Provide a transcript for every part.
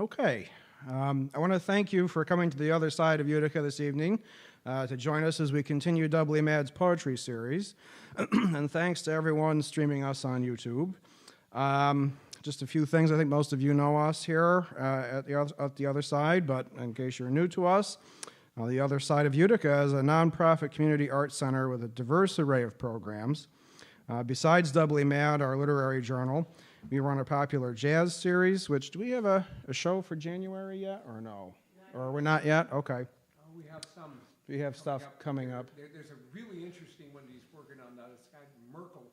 Okay. I want to thank you for coming to the other side of Utica this evening to join us as we continue Doubly Mad's poetry series. And thanks to everyone streaming us on YouTube. Just a few things. I think most of you know us here at the other side, but in case you're new to us, the other side of Utica is a nonprofit community arts center with a diverse array of programs. Besides Doubly Mad, our literary journal, we run a popular jazz series, which, do we have a show for January yet, or no? Or we're not yet? Okay. We have some. We have stuff coming up. There's a really interesting one he's working on now. This guy, Merkel,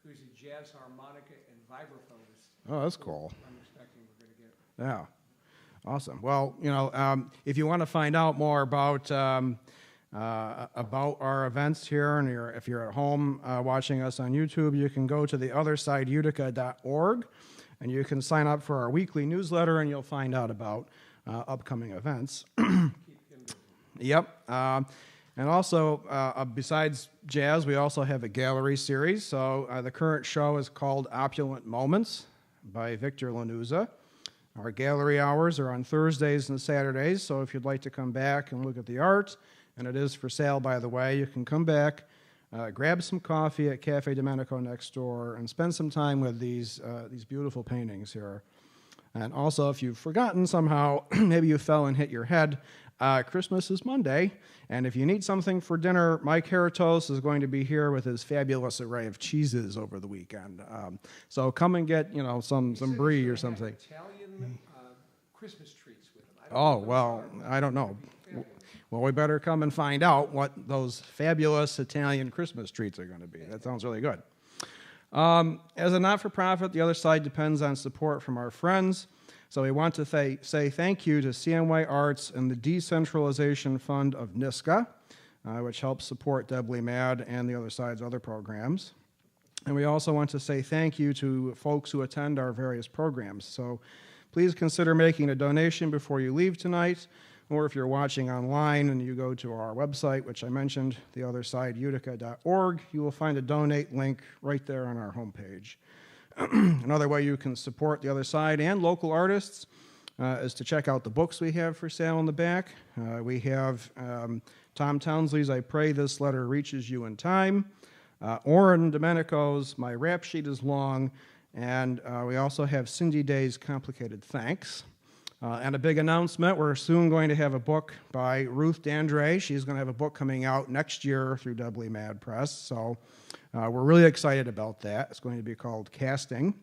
who's a jazz harmonica and vibraphonist. Oh, that's cool. I'm expecting we're going to get. Yeah. Awesome. Well, if you want to find out more about our events here, and if you're at home watching us on YouTube, you can go to theothersideutica.org, and you can sign up for our weekly newsletter, and you'll find out about upcoming events. Yep. And also, besides jazz, we also have a gallery series. So the current show is called Opulent Moments by Victor Lanuza. Our gallery hours are on Thursdays and Saturdays, so if you'd like to come back and look at the art, and it is for sale, by the way, you can come back, grab some coffee at Cafe Domenico next door, and spend some time with these beautiful paintings here. And also, if you've forgotten somehow, maybe you fell and hit your head, Christmas is Monday, and if you need something for dinner, Mike Heritos is going to be here with his fabulous array of cheeses over the weekend. So come and get, some brie or something. Italian Christmas treats with him. I don't know. Well, we better come and find out what those fabulous Italian Christmas treats are going to be. That sounds really good. As a not-for-profit, the other side depends on support from our friends. So we want to say thank you to CNY Arts and the Decentralization Fund of NISCA, which helps support Doubly Mad and the other side's other programs. And we also want to say thank you to folks who attend our various programs. So please consider making a donation before you leave tonight, or if you're watching online and you go to our website, which I mentioned, theothersideutica.org, you will find a donate link right there on our homepage. Another way you can support the other side and local artists is to check out the books we have for sale in the back. We have Tom Townsley's I Pray This Letter Reaches You in Time, Orrin Domenico's My Rap Sheet is Long, and we also have Cindy Day's Complicated Thanks. And a big announcement, we're soon going to have a book by Ruth Dandre. She's going to have a book coming out next year through Doubly Mad Press, so we're really excited about that. It's going to be called Casting.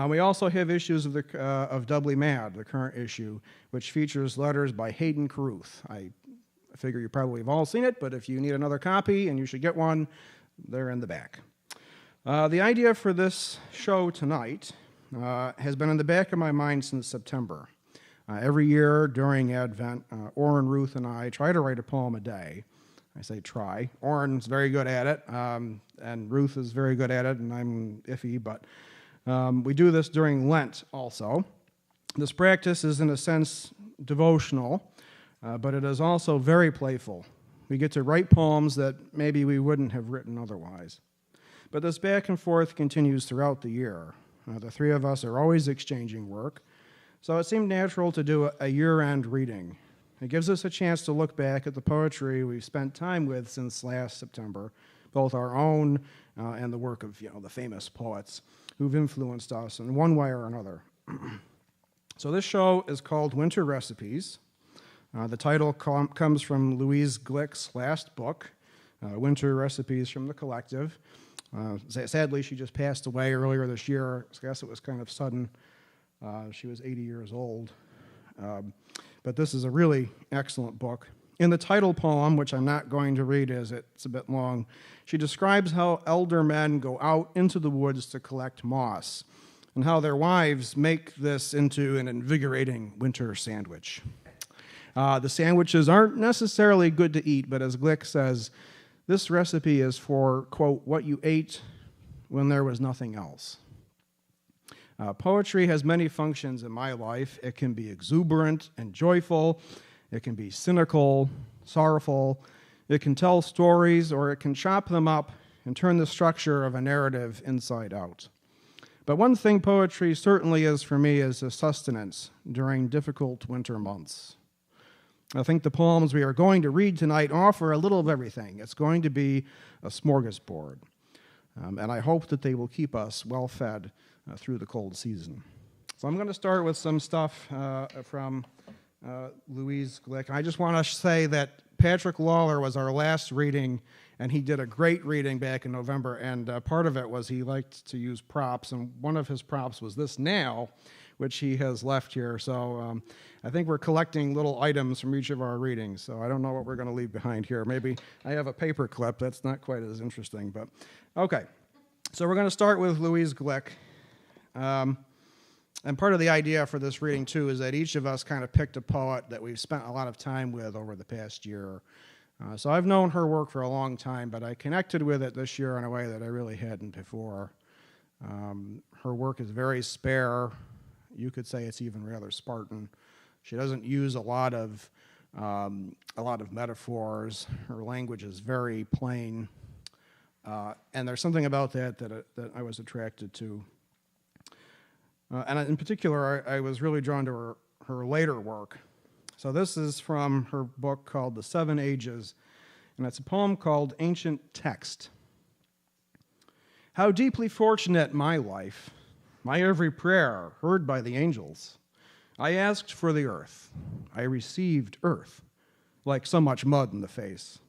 We also have issues of Doubly Mad, the current issue, which features letters by Hayden Carruth. I figure you probably have all seen it, but if you need another copy, and you should get one, they're in the back. The idea for this show tonight has been in the back of my mind since September. Every year during Advent, Orrin, Ruth, and I try to write a poem a day. I say try. Orrin's very good at it, and Ruth is very good at it, and I'm iffy, but we do this during Lent also. This practice is, in a sense, devotional, but it is also very playful. We get to write poems that maybe we wouldn't have written otherwise. But this back and forth continues throughout the year. The three of us are always exchanging work, so it seemed natural to do a year-end reading. It gives us a chance to look back at the poetry we've spent time with since last September, both our own and the work of the famous poets who've influenced us in one way or another. So this show is called Winter Recipes. The title comes from Louise Gluck's last book, Winter Recipes from the Collective. Sadly, she just passed away earlier this year. I guess it was kind of sudden. She was 80 years old. But this is a really excellent book. In the title poem, which I'm not going to read as it's a bit long, she describes how elder men go out into the woods to collect moss, and how their wives make this into an invigorating winter sandwich. The sandwiches aren't necessarily good to eat, but as Glick says, this recipe is for, quote, what you ate when there was nothing else. Poetry has many functions in my life. It can be exuberant and joyful. It can be cynical, sorrowful. It can tell stories, or it can chop them up and turn the structure of a narrative inside out. But one thing poetry certainly is for me is a sustenance during difficult winter months. I think the poems we are going to read tonight offer a little of everything. It's going to be a smorgasbord. And I hope that they will keep us well fed through the cold season. So I'm going to start with some stuff from Louise Gluck. I just want to say that Patrick Lawler was our last reading, and he did a great reading back in November, and part of it was he liked to use props, and one of his props was this nail, which he has left here. So I think we're collecting little items from each of our readings, so I don't know what we're going to leave behind here. Maybe I have a paper clip. That's not quite as interesting, but okay. So we're going to start with Louise Gluck. And part of the idea for this reading, too, is that each of us kind of picked a poet that we've spent a lot of time with over the past year. So I've known her work for a long time, but I connected with it this year in a way that I really hadn't before. Her work is very spare. You could say it's even rather Spartan. She doesn't use a lot of metaphors. Her language is very plain. And there's something about that I was attracted to. And in particular, I was really drawn to her later work. So this is from her book called The 7 Ages, and it's a poem called Ancient Text. How deeply fortunate my life, my every prayer heard by the angels. I asked for the earth. I received earth, like so much mud in the face.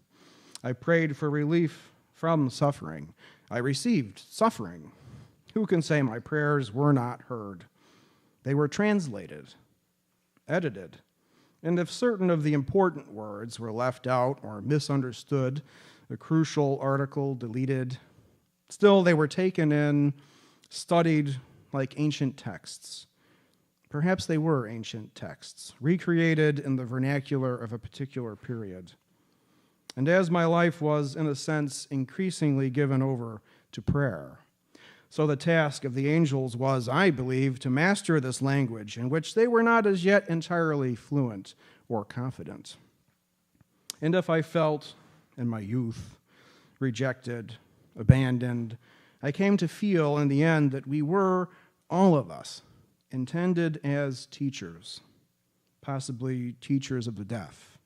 I prayed for relief from suffering. I received suffering. Who can say my prayers were not heard? They were translated, edited, and if certain of the important words were left out or misunderstood, the crucial article deleted, still they were taken in, studied like ancient texts. Perhaps they were ancient texts, recreated in the vernacular of a particular period. And as my life was, in a sense, increasingly given over to prayer, so the task of the angels was, I believe, to master this language in which they were not as yet entirely fluent or confident. And if I felt, in my youth, rejected, abandoned, I came to feel in the end that we were, all of us, intended as teachers, possibly teachers of the deaf,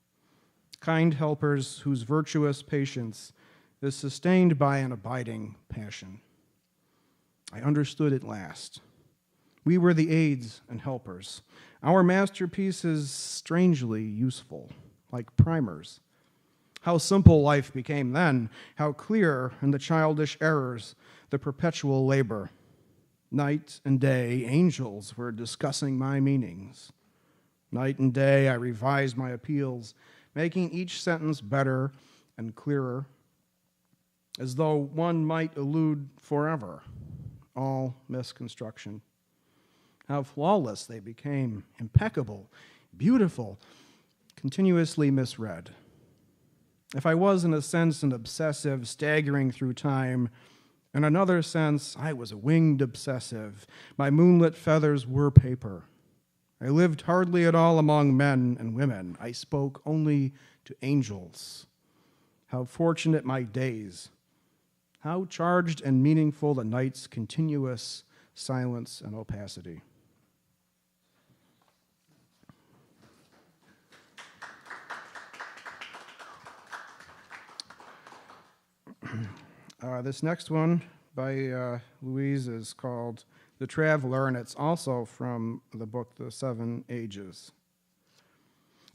kind helpers whose virtuous patience is sustained by an abiding passion. I understood at last. We were the aids and helpers. Our masterpieces strangely useful, like primers. How simple life became then, how clear in the childish errors, the perpetual labor. Night and day, angels were discussing my meanings. Night and day, I revised my appeals, making each sentence better and clearer, as though one might elude forever all misconstruction. How flawless they became, impeccable, beautiful, continuously misread. If I was, in a sense, an obsessive, staggering through time, in another sense, I was a winged obsessive. My moonlit feathers were paper. I lived hardly at all among men and women. I spoke only to angels. How fortunate my days. How charged and meaningful the night's continuous silence and opacity. This next one by Louise is called The Traveler, and it's also from the book The 7 Ages.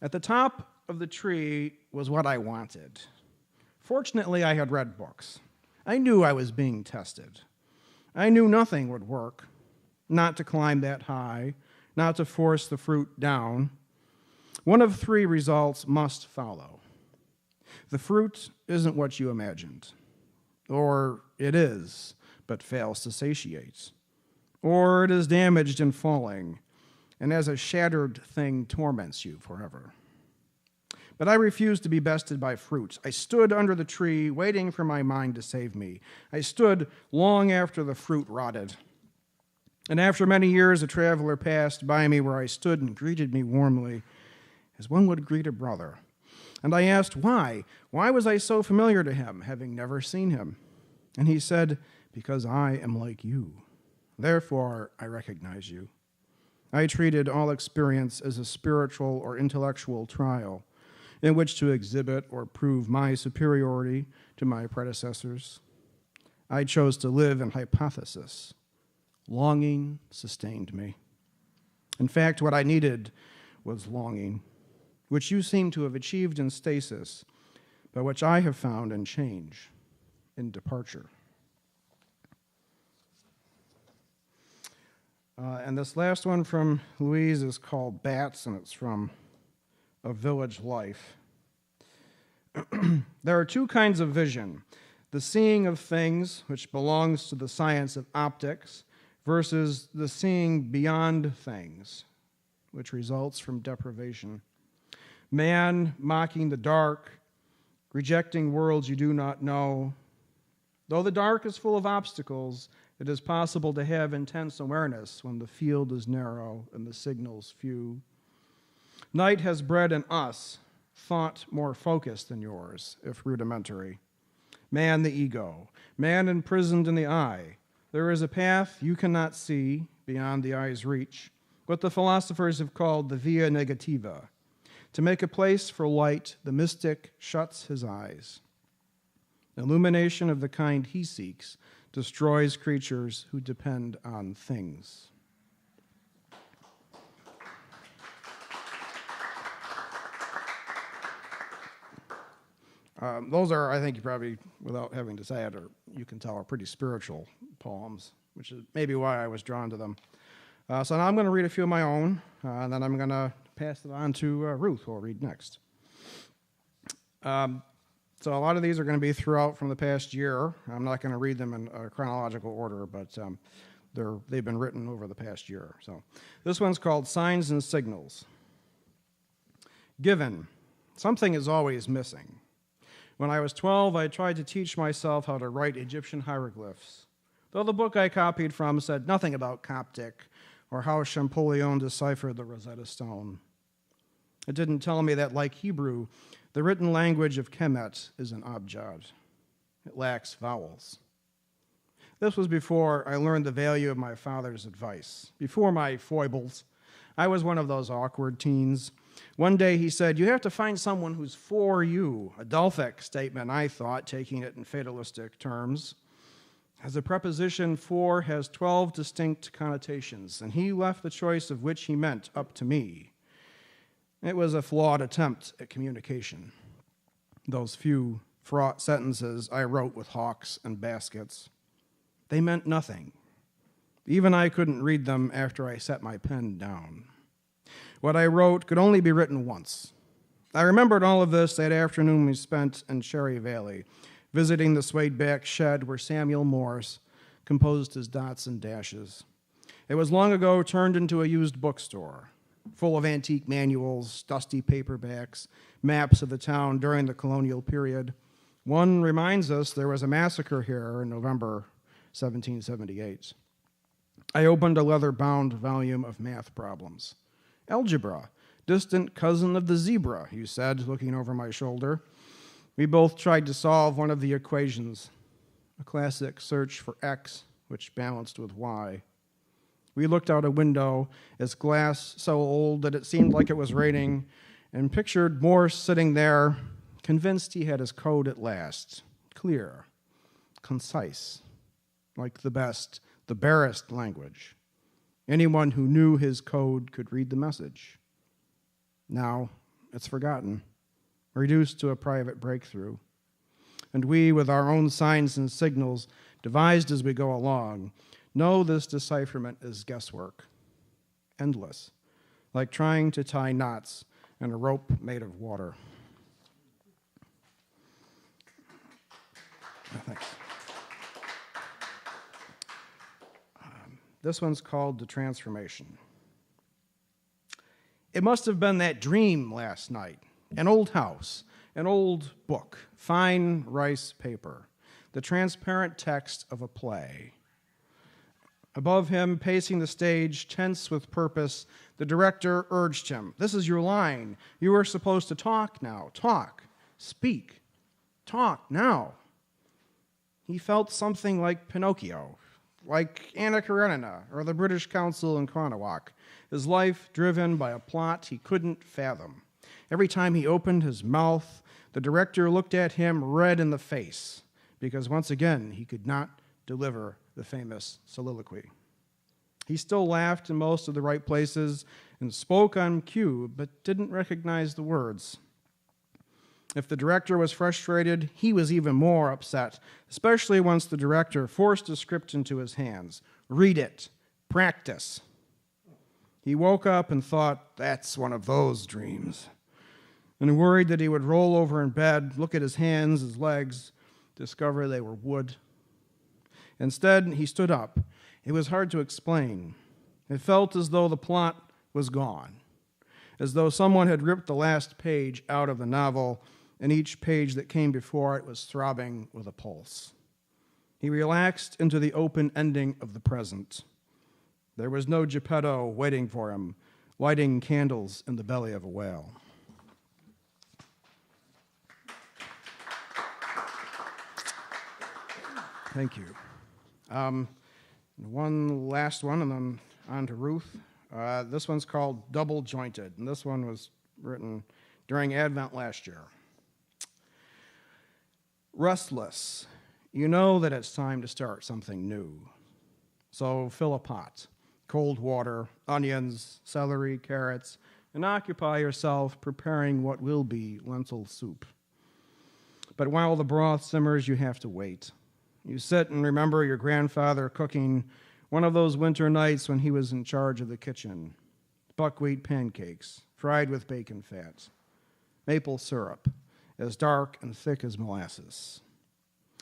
At the top of the tree was what I wanted. Fortunately, I had read books. I knew I was being tested. I knew nothing would work, not to climb that high, not to force the fruit down. One of 3 results must follow. The fruit isn't what you imagined, or it is, but fails to satiate, or it is damaged in falling, and as a shattered thing torments you forever. But I refused to be bested by fruit. I stood under the tree, waiting for my mind to save me. I stood long after the fruit rotted. And after many years, a traveler passed by me where I stood and greeted me warmly, as one would greet a brother. And I asked why. Why was I so familiar to him, having never seen him? And he said, because I am like you. Therefore, I recognize you. I treated all experience as a spiritual or intellectual trial in which to exhibit or prove my superiority to my predecessors. I chose to live in hypothesis. Longing sustained me. In fact, what I needed was longing, which you seem to have achieved in stasis, but which I have found in change, in departure. And this last one from Louise is called Bats, and it's from A Village Life. There are two kinds of vision: the seeing of things, which belongs to the science of optics, versus the seeing beyond things, which results from deprivation. Man mocking the dark, rejecting worlds you do not know. Though the dark is full of obstacles, it is possible to have intense awareness when the field is narrow and the signals few. Night has bred in us thought more focused than yours, if rudimentary. Man the ego, man imprisoned in the eye. There is a path you cannot see beyond the eye's reach, what the philosophers have called the via negativa. To make a place for light, the mystic shuts his eyes. Illumination of the kind he seeks destroys creatures who depend on things. Those are, I think you probably, without having to say it, or you can tell, are pretty spiritual poems, which is maybe why I was drawn to them. So now I'm going to read a few of my own, and then I'm going to pass it on to Ruth, who will read next. So a lot of these are going to be throughout from the past year. I'm not going to read them in chronological order, but they've been written over the past year. So this one's called Signs and Signals. Given, something is always missing. When I was 12, I tried to teach myself how to write Egyptian hieroglyphs, though the book I copied from said nothing about Coptic or how Champollion deciphered the Rosetta Stone. It didn't tell me that, like Hebrew, the written language of Kemet is an abjad. It lacks vowels. This was before I learned the value of my father's advice, before my foibles. I was one of those awkward teens. One day he said, "You have to find someone who's for you," a Delphic statement, I thought, taking it in fatalistic terms. As the preposition for has 12 distinct connotations, and he left the choice of which he meant up to me. It was a flawed attempt at communication. Those few fraught sentences I wrote with hawks and baskets, they meant nothing. Even I couldn't read them after I set my pen down. What I wrote could only be written once. I remembered all of this that afternoon we spent in Cherry Valley, visiting the suede-back shed where Samuel Morse composed his dots and dashes. It was long ago turned into a used bookstore, full of antique manuals, dusty paperbacks, maps of the town during the colonial period. One reminds us there was a massacre here in November 1778. I opened a leather-bound volume of math problems. Algebra, distant cousin of the zebra, you said, looking over my shoulder. We both tried to solve one of the equations, a classic search for x, which balanced with y. We looked out a window as glass so old that it seemed like it was raining, and pictured Morse sitting there, convinced he had his code at last, clear, concise, like the best, the barest language. Anyone who knew his code could read the message. Now it's forgotten, reduced to a private breakthrough. And we, with our own signs and signals, devised as we go along, know this decipherment is guesswork, endless, like trying to tie knots in a rope made of water. Thanks. This one's called The Transformation. It must have been that dream last night, an old house, an old book, fine rice paper, the transparent text of a play. Above him, pacing the stage, tense with purpose, the director urged him, "This is your line. You are supposed to talk now. Talk. Speak. Talk now." He felt something like Pinocchio, like Anna Karenina or the British Council in Chronowalk. His life driven by a plot he couldn't fathom. Every time he opened his mouth, the director looked at him red in the face, because once again, he could not deliver the famous soliloquy. He still laughed in most of the right places and spoke on cue, but didn't recognize the words. If the director was frustrated, he was even more upset, especially once the director forced a script into his hands. Read it. Practice. He woke up and thought, that's one of those dreams, and worried that he would roll over in bed, look at his hands, his legs, discover they were wood. Instead, he stood up. It was hard to explain. It felt as though the plot was gone, as though someone had ripped the last page out of the novel, and each page that came before it was throbbing with a pulse. He relaxed into the open ending of the present. There was no Geppetto waiting for him, lighting candles in the belly of a whale. Thank you. One last one, and then on to Ruth. This one's called Double Jointed, and this one was written during Advent last year. Restless. You know that it's time to start something new. So fill a pot, cold water, onions, celery, carrots, and occupy yourself preparing what will be lentil soup. But while the broth simmers, you have to wait. You sit and remember your grandfather cooking one of those winter nights when he was in charge of the kitchen. Buckwheat pancakes, fried with bacon fat. Maple syrup, as dark and thick as molasses.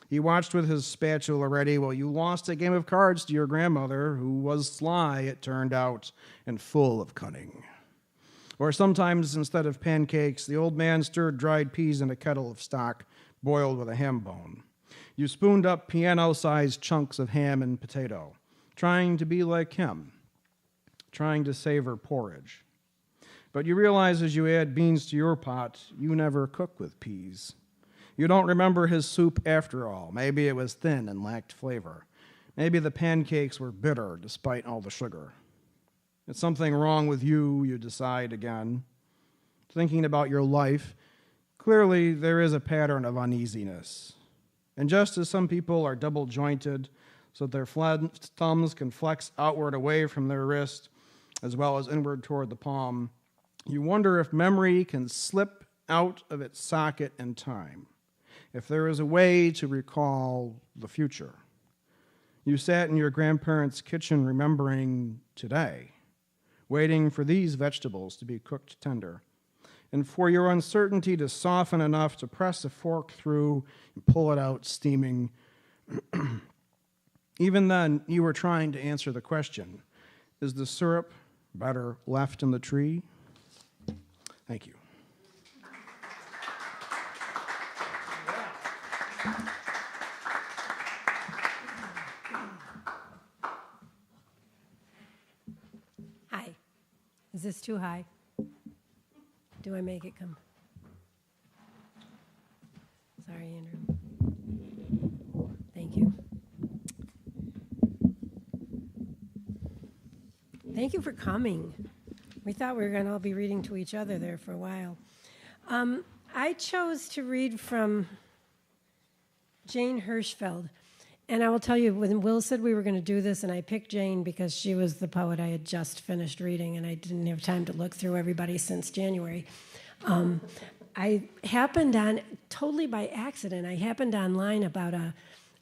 He watched with his spatula ready while you lost a game of cards to your grandmother, who was sly, it turned out, and full of cunning. Or sometimes, instead of pancakes, the old man stirred dried peas in a kettle of stock, boiled with a ham bone. You spooned up piano-sized chunks of ham and potato, trying to be like him, trying to savor porridge. But you realize as you add beans to your pot, you never cook with peas. You don't remember his soup after all. Maybe it was thin and lacked flavor. Maybe the pancakes were bitter despite all the sugar. It's something wrong with you, you decide again. Thinking about your life, clearly there is a pattern of uneasiness. And just as some people are double-jointed so that their thumbs can flex outward away from their wrist as well as inward toward the palm, you wonder if memory can slip out of its socket in time, if there is a way to recall the future. You sat in your grandparents' kitchen remembering today, waiting for these vegetables to be cooked tender, and for your uncertainty to soften enough to press a fork through and pull it out steaming. Even then, you were trying to answer the question, is the syrup better left in the tree? Thank you. Hi. Is this too high? Do I make it come? Sorry, Andrew. Thank you. Thank you for coming. We thought we were going to all be reading to each other there for a while. I chose to read from Jane Hirshfield. And I will tell you, when Will said we were going to do this, and I picked Jane because she was the poet I had just finished reading, and I didn't have time to look through everybody since January. I happened on, totally by accident, I happened online about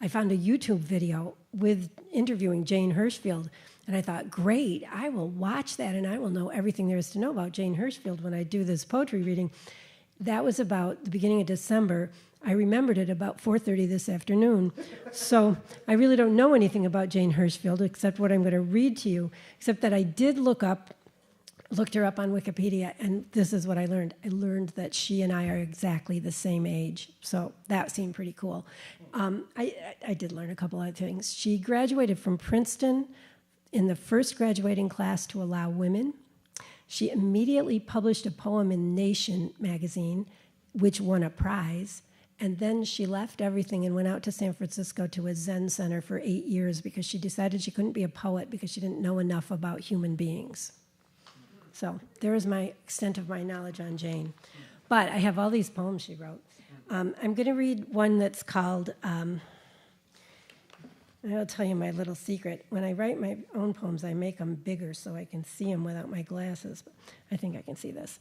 I found a YouTube video with interviewing Jane Hirshfield, and I thought, great, I will watch that, and I will know everything there is to know about Jane Hirshfield when I do this poetry reading. That was about the beginning of December. I remembered it about 4:30 this afternoon. So I really don't know anything about Jane Hirshfield except what I'm going to read to you, except that I did looked her up on Wikipedia, and this is what I learned. I learned that she and I are exactly the same age, so that seemed pretty cool. I did learn a couple other things. She graduated from Princeton in the first graduating class to allow women. She immediately published a poem in Nation magazine, which won a prize. And then she left everything and went out to San Francisco to a Zen center for 8 years because she decided she couldn't be a poet because she didn't know enough about human beings. So there is my extent of my knowledge on Jane. But I have all these poems she wrote. I'm going to read one that's called, I'll tell you my little secret. When I write my own poems, I make them bigger so I can see them without my glasses. But I think I can see this.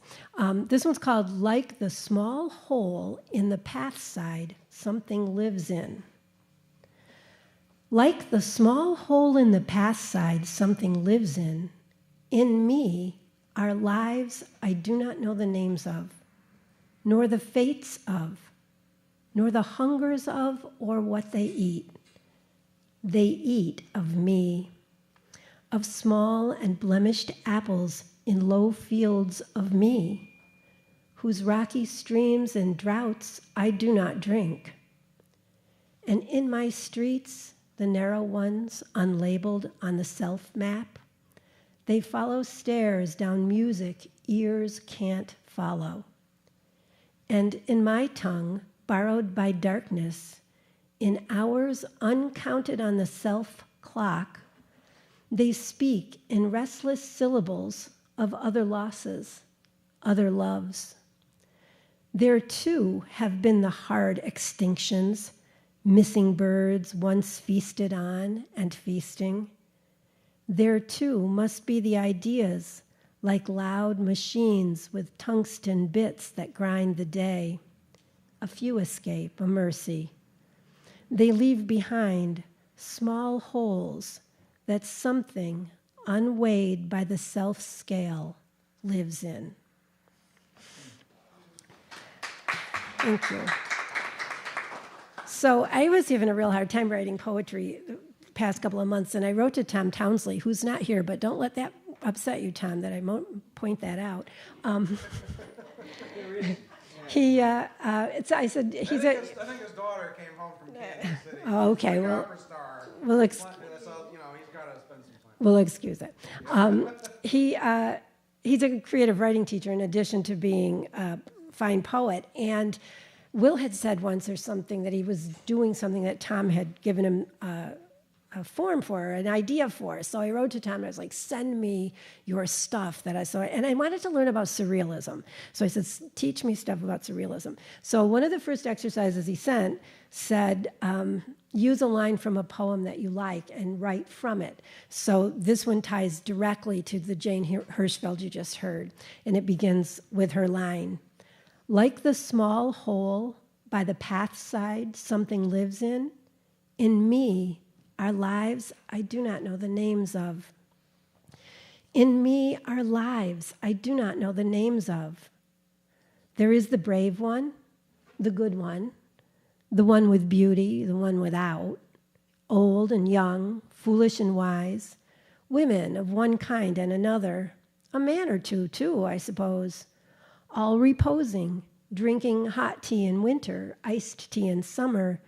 This one's called Like the Small Hole in the Path Side Something Lives In. Like the small hole in the path side something lives in me are lives I do not know the names of, nor the fates of, nor the hungers of, or what they eat. They eat of me, of small and blemished apples in low fields of me, whose rocky streams and droughts I do not drink. And in my streets, the narrow ones, unlabeled on the self-map, they follow stairs down music ears can't follow. And in my tongue, borrowed by darkness, in hours uncounted on the self-clock, they speak in restless syllables of other losses, other loves. There too have been the hard extinctions, missing birds once feasted on and feasting. There too must be the ideas, like loud machines with tungsten bits that grind the day. A few escape, a mercy. They leave behind small holes that something unweighed by the self-scale lives in. Thank you. So I was having a real hard time writing poetry the past couple of months, and I wrote to Tom Townsley, who's not here, but don't let that upset you, Tom, that I won't point that out. I said, I think his daughter came home from Kansas City. Oh, okay. Like Well, opera star. we'll So, he's got to spend some time. we'll excuse it. He's a creative writing teacher in addition to being a fine poet. And Will had said once or something that he was doing something that Tom had given him a form for, an idea for. So I wrote to Tom and I was like, send me your stuff that I saw. And I wanted to learn about surrealism. So I said, teach me stuff about surrealism. So one of the first exercises he sent said, use a line from a poem that you like and write from it. So this one ties directly to the Jane Hirshfield you just heard. And it begins with her line, like the small hole by the path side something lives in me are lives I do not know the names of. In me are lives I do not know the names of. There is the brave one, the good one, the one with beauty, the one without, old and young, foolish and wise, women of one kind and another, a man or two, too, I suppose, all reposing, drinking hot tea in winter, iced tea in summer,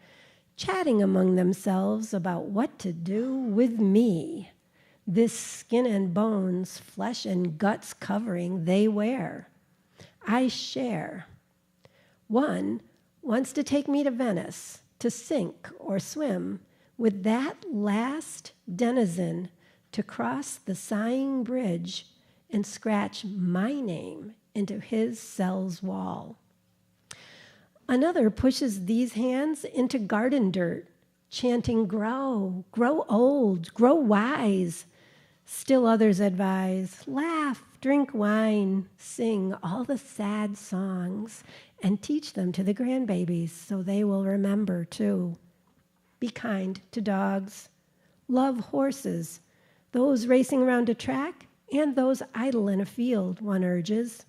chatting among themselves about what to do with me, this skin and bones, flesh and guts covering they wear. I share. One wants to take me to Venice, to sink or swim, with that last denizen to cross the sighing bridge and scratch my name into his cell's wall. Another pushes these hands into garden dirt, chanting, grow, grow old, grow wise. Still others advise, laugh, drink wine, sing all the sad songs, and teach them to the grandbabies so they will remember too. Be kind to dogs. Love horses, those racing around a track and those idle in a field, one urges.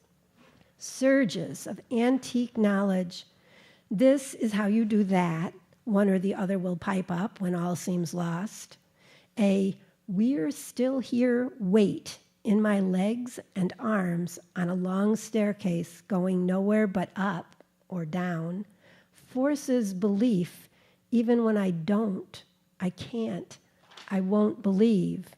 Surges of antique knowledge. This is how you do that, one or the other will pipe up when all seems lost. A we're still here wait in my legs and arms on a long staircase going nowhere but up or down forces belief even when I don't, I can't, I won't believe.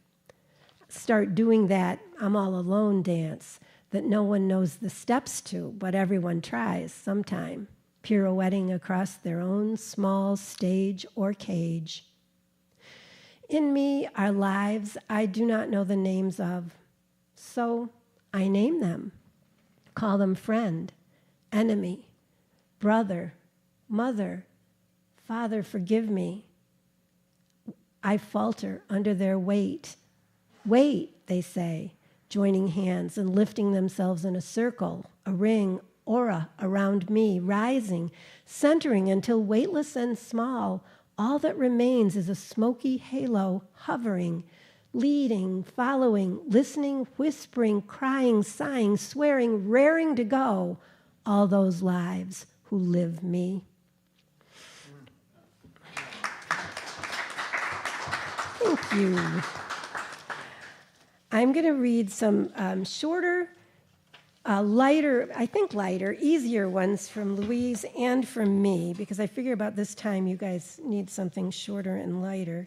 Start doing that I'm all alone dance that no one knows the steps to, but everyone tries sometime. pirouetting across their own small stage or cage. In me are lives I do not know the names of, so I name them, call them friend, enemy, brother, mother, Father, forgive me. I falter under their weight. Wait, they say, joining hands and lifting themselves in a circle, a ring, aura around me, rising, centering until weightless and small, all that remains is a smoky halo hovering, leading, following, listening, whispering, crying, sighing, swearing, raring to go, all those lives who live me. Thank you. I'm going to read some shorter, lighter, easier ones from Louise and from me, because I figure about this time you guys need something shorter and lighter.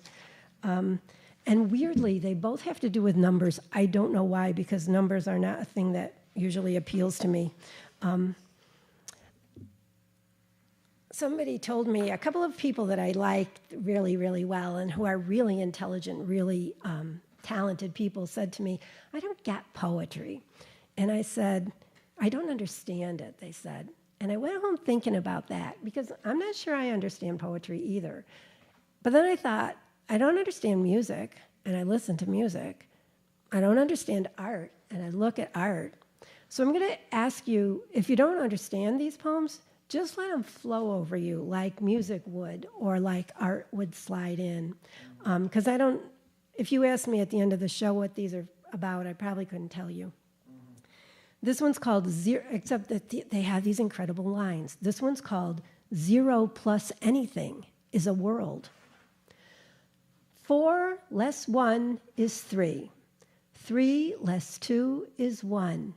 And weirdly, they both have to do with numbers. I don't know why, because numbers are not a thing that usually appeals to me. Somebody told me, a couple of people that I liked really, really well and who are really intelligent, really talented people said to me, I don't get poetry. And I said, I don't understand it, they said. And I went home thinking about that because I'm not sure I understand poetry either. But then I thought, I don't understand music, and I listen to music. I don't understand art, and I look at art. So I'm going to ask you, if you don't understand these poems, just let them flow over you like music would or like art would slide in. Because if you asked me at the end of the show what these are about, I probably couldn't tell you. This one's called Zero, except that they have these incredible lines. This one's called Zero plus Anything is a World. 4 less 1 is 3. 3 less 2 is 1.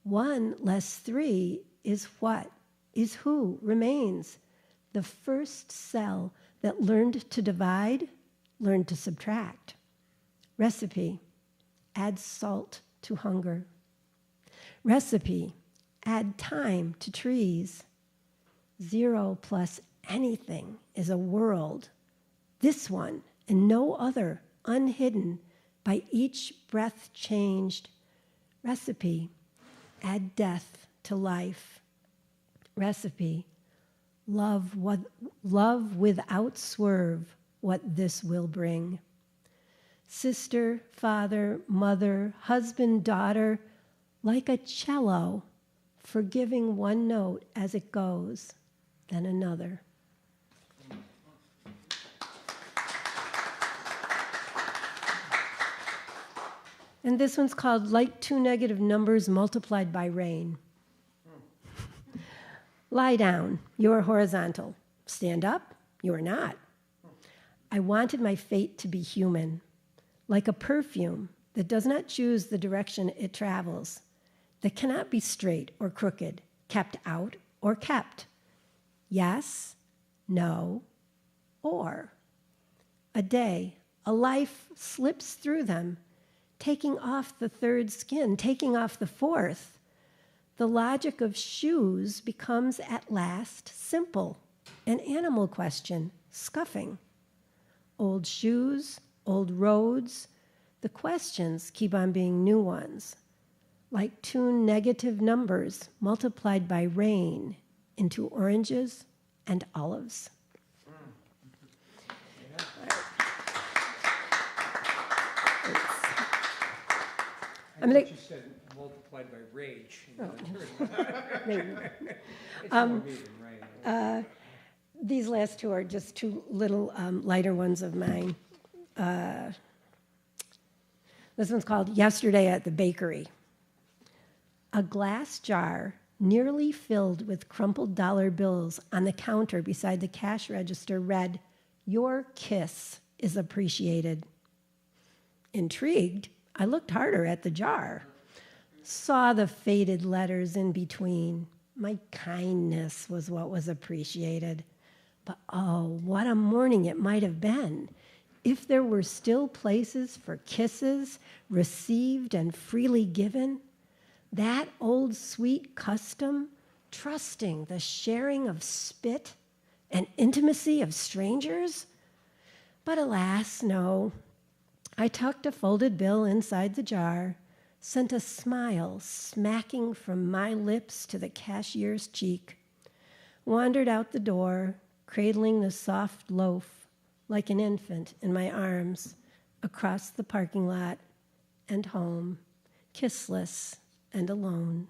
1 less 3 is what? Is who remains. The first cell that learned to divide, learned to subtract. Recipe, add salt to hunger. Recipe, add time to trees. 0 plus anything is a world. This one and no other, unhidden, by each breath changed. Recipe, add death to life. Recipe, love without swerve what this will bring. Sister, father, mother, husband, daughter, like a cello, forgiving one note as it goes, then another. And this one's called Like Two Negative Numbers Multiplied by Rain. Lie down, you are horizontal. Stand up, you are not. I wanted my fate to be human, like a perfume that does not choose the direction it travels, that cannot be straight or crooked, kept out or kept. Yes, no, or. A day, a life slips through them, taking off the third skin, taking off the fourth. The logic of shoes becomes at last simple, an animal question, scuffing. Old shoes, old roads, the questions keep on being new ones, like two negative numbers multiplied by rain into oranges and olives. I thought you said multiplied by rage. Maybe. It's more me than rain. These last two are just two little lighter ones of mine. This one's called Yesterday at the Bakery. A glass jar nearly filled with crumpled dollar bills on the counter beside the cash register read, "Your kiss is appreciated." Intrigued, I looked harder at the jar, saw the faded letters in between. My kindness was what was appreciated. But oh, what a morning it might have been if there were still places for kisses received and freely given. That old sweet custom trusting the sharing of spit and intimacy of strangers? But alas, no. I tucked a folded bill inside the jar, sent a smile smacking from my lips to the cashier's cheek, wandered out the door, cradling the soft loaf like an infant in my arms, across the parking lot and home, kissless and alone.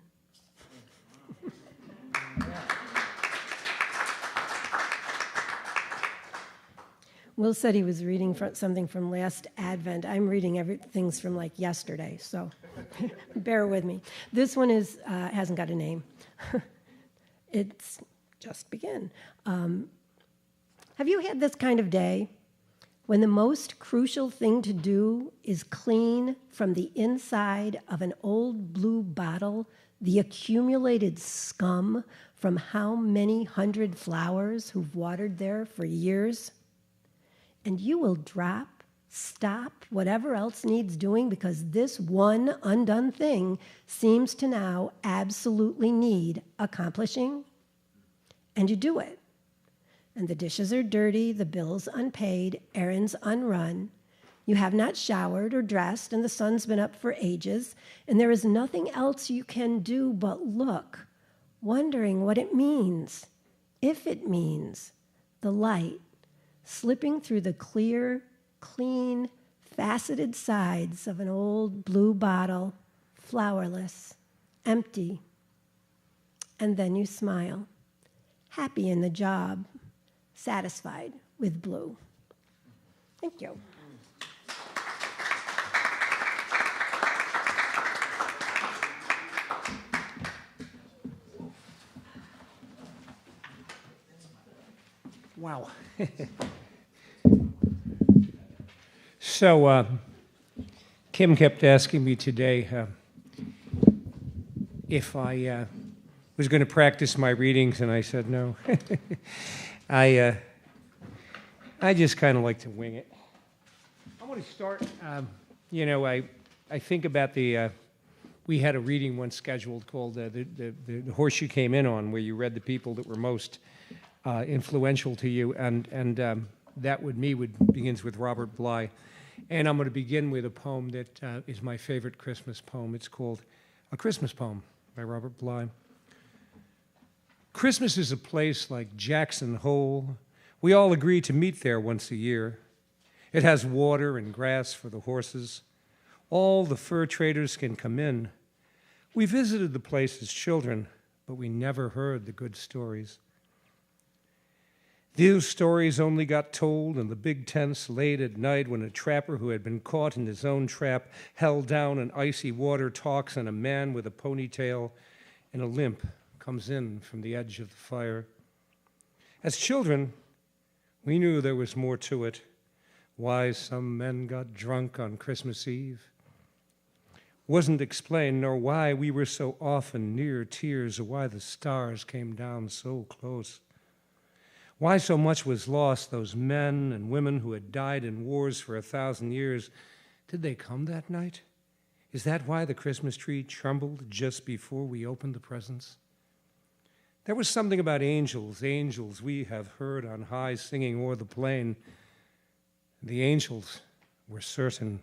Will said he was reading something from last Advent. I'm reading things from like yesterday, so bear with me. This one hasn't got a name. It's just begin. Have you had this kind of day when the most crucial thing to do is clean from the inside of an old blue bottle the accumulated scum from how many hundred flowers who've watered there for years? And you will stop whatever else needs doing because this one undone thing seems to now absolutely need accomplishing. And you do it. And the dishes are dirty, the bills unpaid, errands unrun. You have not showered or dressed, and the sun's been up for ages, and there is nothing else you can do but look, wondering what it means, if it means the light slipping through the clear, clean, faceted sides of an old blue bottle, flowerless, empty. And then you smile, happy in the job, satisfied with blue. Thank you. Wow. So, Kim kept asking me today if I was going to practice my readings, and I said no. I just kind of like to wing it. I want to start, I think about we had a reading once scheduled called the Horse You Came In On, where you read the people that were most influential to you, and that begins with Robert Bly. And I'm going to begin with a poem that is my favorite Christmas poem. It's called A Christmas Poem by Robert Bly. Christmas is a place like Jackson Hole. We all agree to meet there once a year. It has water and grass for the horses. All the fur traders can come in. We visited the place as children, but we never heard the good stories. These stories only got told in the big tents late at night when a trapper who had been caught in his own trap, held down in icy water, talks, and a man with a ponytail and a limp comes in from the edge of the fire. As children, we knew there was more to it. Why some men got drunk on Christmas Eve wasn't explained, nor why we were so often near tears, or why the stars came down so close. Why so much was lost, those men and women who had died in wars for 1,000 years. Did they come that night? Is that why the Christmas tree trembled just before we opened the presents? There was something about angels we have heard on high singing o'er the plain. The angels were certain,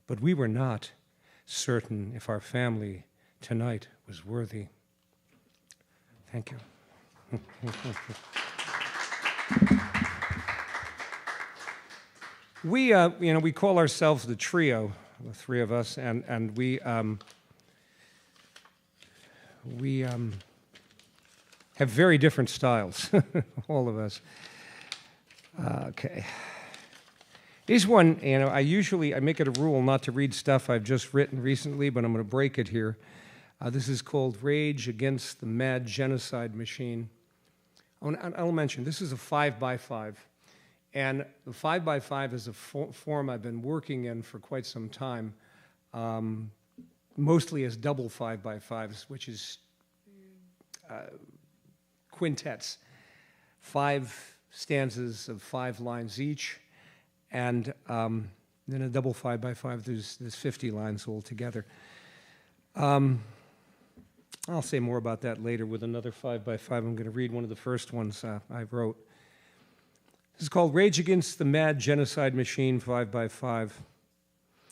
but we were not certain if our family tonight was worthy. Thank you. We call ourselves the trio, the three of us, and we have very different styles, all of us. Okay. This one, I make it a rule not to read stuff I've just written recently, but I'm going to break it here. This is called Rage Against the Mad Genocide Machine. I'll mention, this is a 5x5. And the 5x5 is a form I've been working in for quite some time, mostly as double 5x5s, which is quintets, 5 stanzas of 5 lines each, and then a double 5x5, there's 50 lines altogether. I'll say more about that later with another 5x5. I'm going to read one of the first ones I wrote. This is called Rage Against the Mad Genocide Machine 5x5.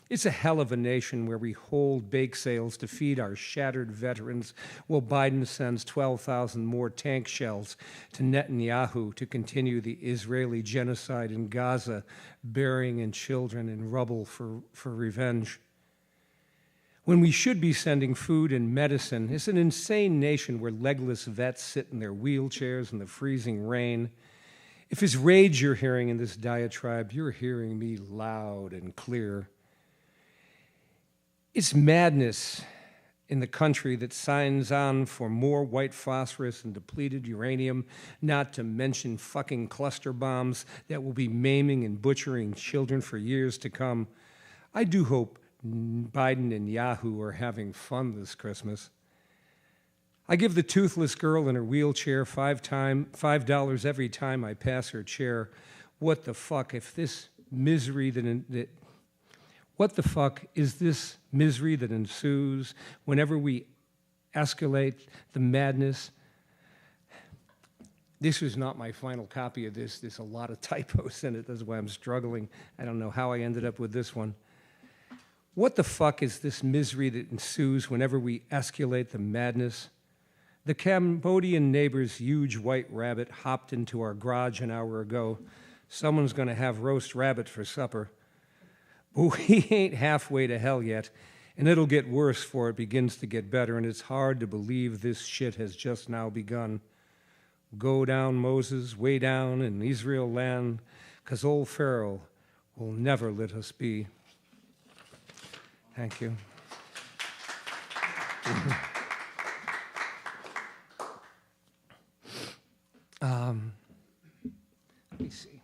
It's a hell of a nation where we hold bake sales to feed our shattered veterans while Biden sends 12,000 more tank shells to Netanyahu to continue the Israeli genocide in Gaza, burying in children in rubble for revenge. When we should be sending food and medicine, it's an insane nation where legless vets sit in their wheelchairs in the freezing rain. If it's rage you're hearing in this diatribe, you're hearing me loud and clear. It's madness in the country that signs on for more white phosphorus and depleted uranium, not to mention fucking cluster bombs that will be maiming and butchering children for years to come. I do hope Biden and Yahoo are having fun this Christmas. I give the toothless girl in her wheelchair $5 every time I pass her chair. What the fuck if this misery What the fuck is this misery that ensues whenever we escalate the madness? This was not my final copy of this. There's a lot of typos in it. That's why I'm struggling. I don't know how I ended up with this one. What the fuck is this misery that ensues whenever we escalate the madness? The Cambodian neighbor's huge white rabbit hopped into our garage an hour ago. Someone's going to have roast rabbit for supper. But we ain't halfway to hell yet, and it'll get worse before it begins to get better, and it's hard to believe this shit has just now begun. Go down, Moses, way down in Israel land, 'cause old Pharaoh will never let us be. Thank you. Let me see.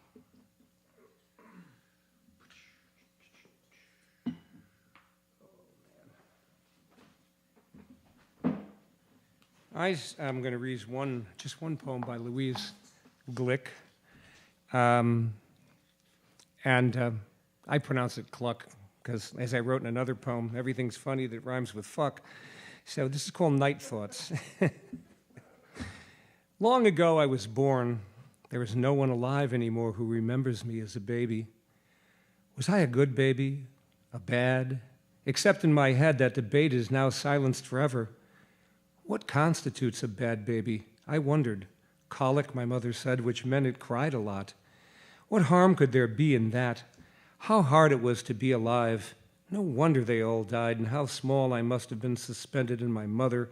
I'm going to read just one poem by Louise Gluck, and I pronounce it Cluck because, as I wrote in another poem, everything's funny that rhymes with fuck. So this is called Night Thoughts. Long ago I was born. There is no one alive anymore who remembers me as a baby. Was I a good baby? A bad? Except in my head, that debate is now silenced forever. What constitutes a bad baby? I wondered. Colic, my mother said, which meant it cried a lot. What harm could there be in that? How hard it was to be alive. No wonder they all died, and how small I must have been suspended in my mother,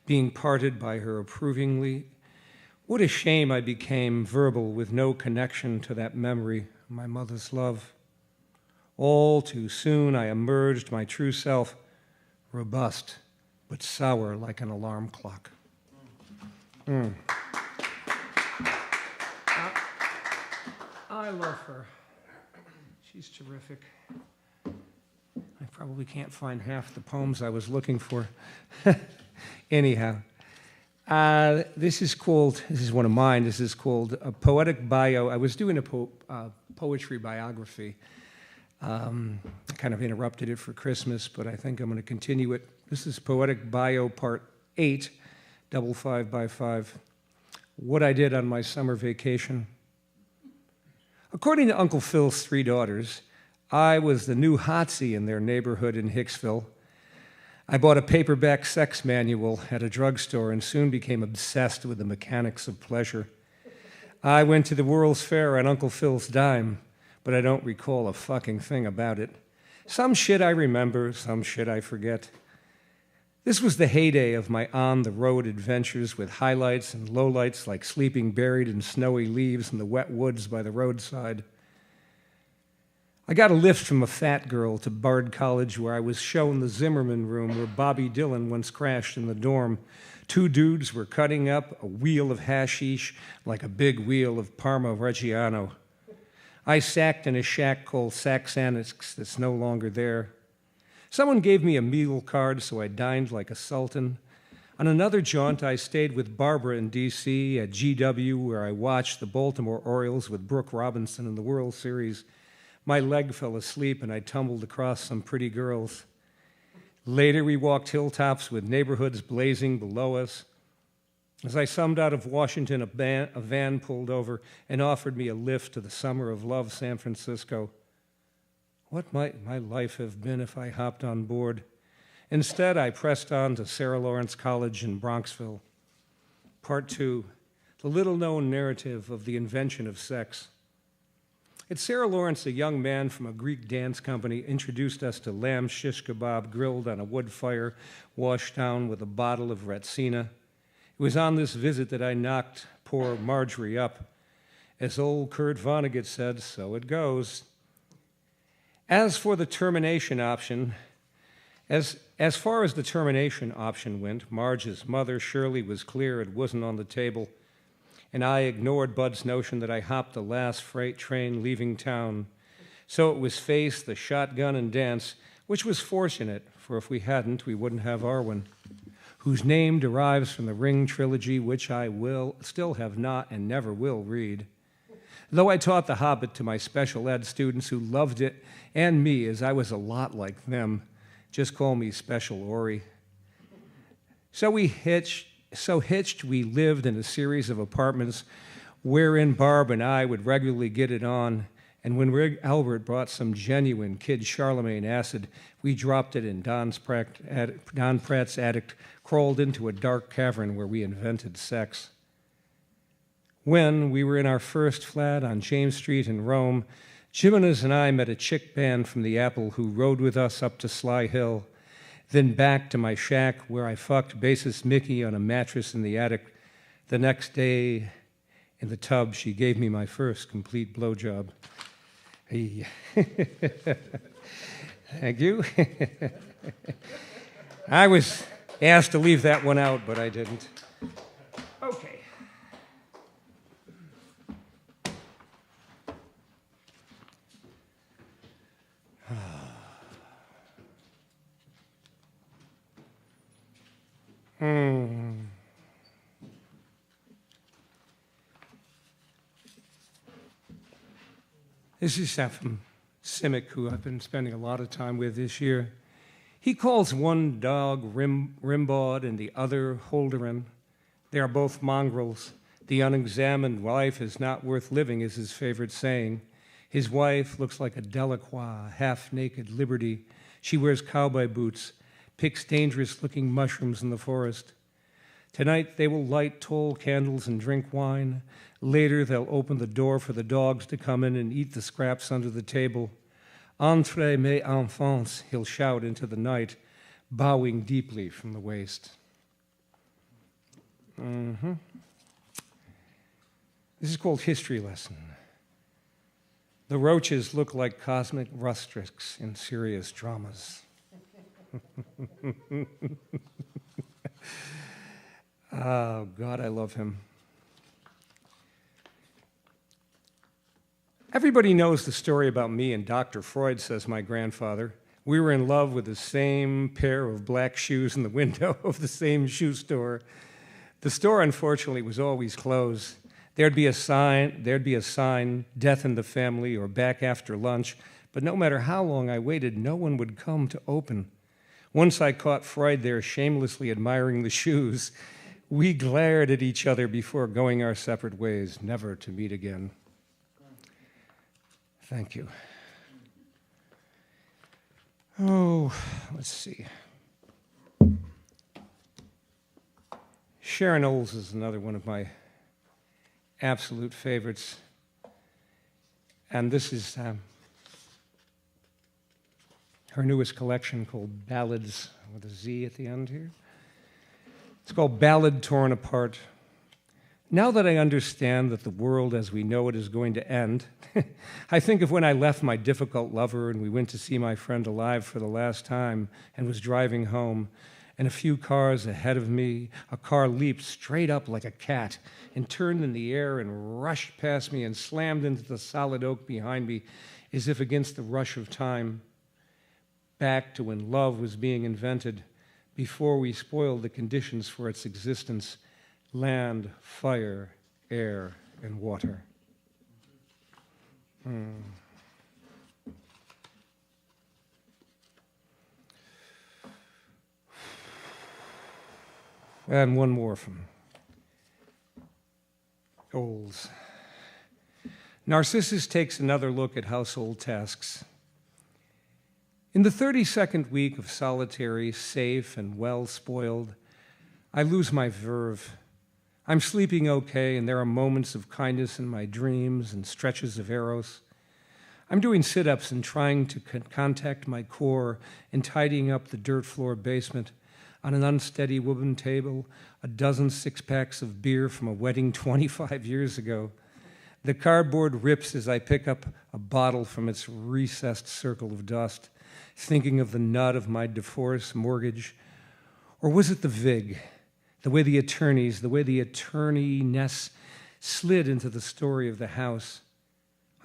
being parted by her approvingly. What a shame I became verbal with no connection to that memory, my mother's love. All too soon I emerged my true self, robust, but sour like an alarm clock. I love her. She's terrific. I probably can't find half the poems I was looking for. Anyhow, this is one of mine. This is called A Poetic Bio. I was doing a poetry biography. I kind of interrupted it for Christmas, but I think I'm going to continue it. This is Poetic Bio Part 8, 5x5. What I did on my summer vacation. According to Uncle Phil's 3 daughters, I was the new hotsy in their neighborhood in Hicksville. I bought a paperback sex manual at a drugstore and soon became obsessed with the mechanics of pleasure. I went to the World's Fair on Uncle Phil's dime, but I don't recall a fucking thing about it. Some shit I remember, some shit I forget. This was the heyday of my on-the-road adventures with highlights and lowlights like sleeping buried in snowy leaves in the wet woods by the roadside. I got a lift from a fat girl to Bard College where I was shown the Zimmerman room where Bobby Dylan once crashed in the dorm. 2 dudes were cutting up a wheel of hashish like a big wheel of Parma Reggiano. I sacked in a shack called Saxanix that's no longer there. Someone gave me a meal card, so I dined like a sultan. On another jaunt, I stayed with Barbara in D.C. at GW, where I watched the Baltimore Orioles with Brooke Robinson in the World Series. My leg fell asleep, and I tumbled across some pretty girls. Later, we walked hilltops with neighborhoods blazing below us. As I summed out of Washington, a van pulled over and offered me a lift to the Summer of Love, San Francisco. What might my life have been if I hopped on board? Instead, I pressed on to Sarah Lawrence College in Bronxville. Part 2, the little-known narrative of the invention of sex. At Sarah Lawrence, a young man from a Greek dance company introduced us to lamb shish kebab grilled on a wood fire, washed down with a bottle of Retsina. It was on this visit that I knocked poor Marjorie up. As old Kurt Vonnegut said, so it goes. As for the termination option, as far as the termination option went, Marge's mother, Shirley, was clear it wasn't on the table, and I ignored Bud's notion that I hopped the last freight train leaving town. So it was face, the shotgun, and dance, which was fortunate, for if we hadn't, we wouldn't have Arwen, whose name derives from the Ring trilogy, which I still have not and never will read. Though I taught The Hobbit to my special ed students who loved it, and me, as I was a lot like them. Just call me Special Ori. So hitched, we lived in a series of apartments wherein Barb and I would regularly get it on, and when Rig Albert brought some genuine Kid Charlemagne acid, we dropped it in Don Pratt's attic, crawled into a dark cavern where we invented sex. When we were in our first flat on James Street in Rome, Jimenez and I met a chick band from the Apple who rode with us up to Sly Hill, then back to my shack where I fucked bassist Mickey on a mattress in the attic. The next day, in the tub, she gave me my first complete blowjob. Hey. Thank you. I was asked to leave that one out, but I didn't. Okay. This is from Simic, who I've been spending a lot of time with this year. He calls one dog Rimbaud and the other Holderin. They are both mongrels. The unexamined wife is not worth living is his favorite saying. His wife looks like a Delacroix, half-naked Liberty. She wears cowboy boots, picks dangerous-looking mushrooms in the forest. Tonight they will light tall candles and drink wine. Later they'll open the door for the dogs to come in and eat the scraps under the table. Entrez, mes enfants, he'll shout into the night, bowing deeply from the waist. This is called History Lesson. The roaches look like cosmic rustics in serious dramas. Oh, God, I love him. Everybody knows the story about me and Dr. Freud, says my grandfather. We were in love with the same pair of black shoes in the window of the same shoe store. The store, unfortunately, was always closed. There'd be a sign, death in the family, or back after lunch, but no matter how long I waited, no one would come to open. Once I caught Freud there shamelessly admiring the shoes. We glared at each other before going our separate ways, never to meet again. Thank you. Oh, let's see. Sharon Olds is another one of my absolute favorites. And this is her newest collection called Ballads, with a Z at the end here. It's called Ballad Torn Apart. Now that I understand that the world as we know it is going to end, I think of when I left my difficult lover and we went to see my friend alive for the last time and was driving home, and a few cars ahead of me, a car leaped straight up like a cat and turned in the air and rushed past me and slammed into the solid oak behind me as if against the rush of time, back to when love was being invented, before we spoiled the conditions for its existence: land, fire, air, and water. And one more from Oles. Narcissus takes another look at household tasks. In the 32nd week of solitary, safe, and well-spoiled, I lose my verve. I'm sleeping okay, and there are moments of kindness in my dreams and stretches of eros. I'm doing sit-ups and trying to contact my core and tidying up the dirt floor basement. On an unsteady wooden table, a dozen six-packs of beer from a wedding 25 years ago. The cardboard rips as I pick up a bottle from its recessed circle of dust, thinking of the nut of my divorce mortgage. Or was it the VIG, the way the attorney-ness slid into the story of the house?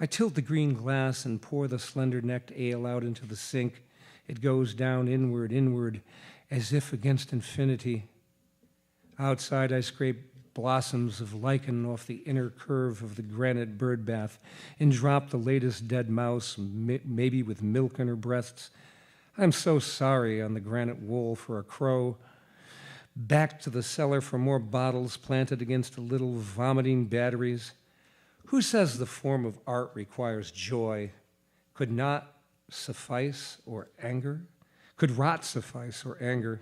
I tilt the green glass and pour the slender-necked ale out into the sink. It goes down inward, as if against infinity. Outside, I scrape blossoms of lichen off the inner curve of the granite bird bath and drop the latest dead mouse, maybe with milk in her breasts. I'm so sorry on the granite wall for a crow. Back to the cellar for more bottles planted against the little vomiting batteries. Who says the form of art requires joy? Could not suffice or anger? Could rot suffice or anger?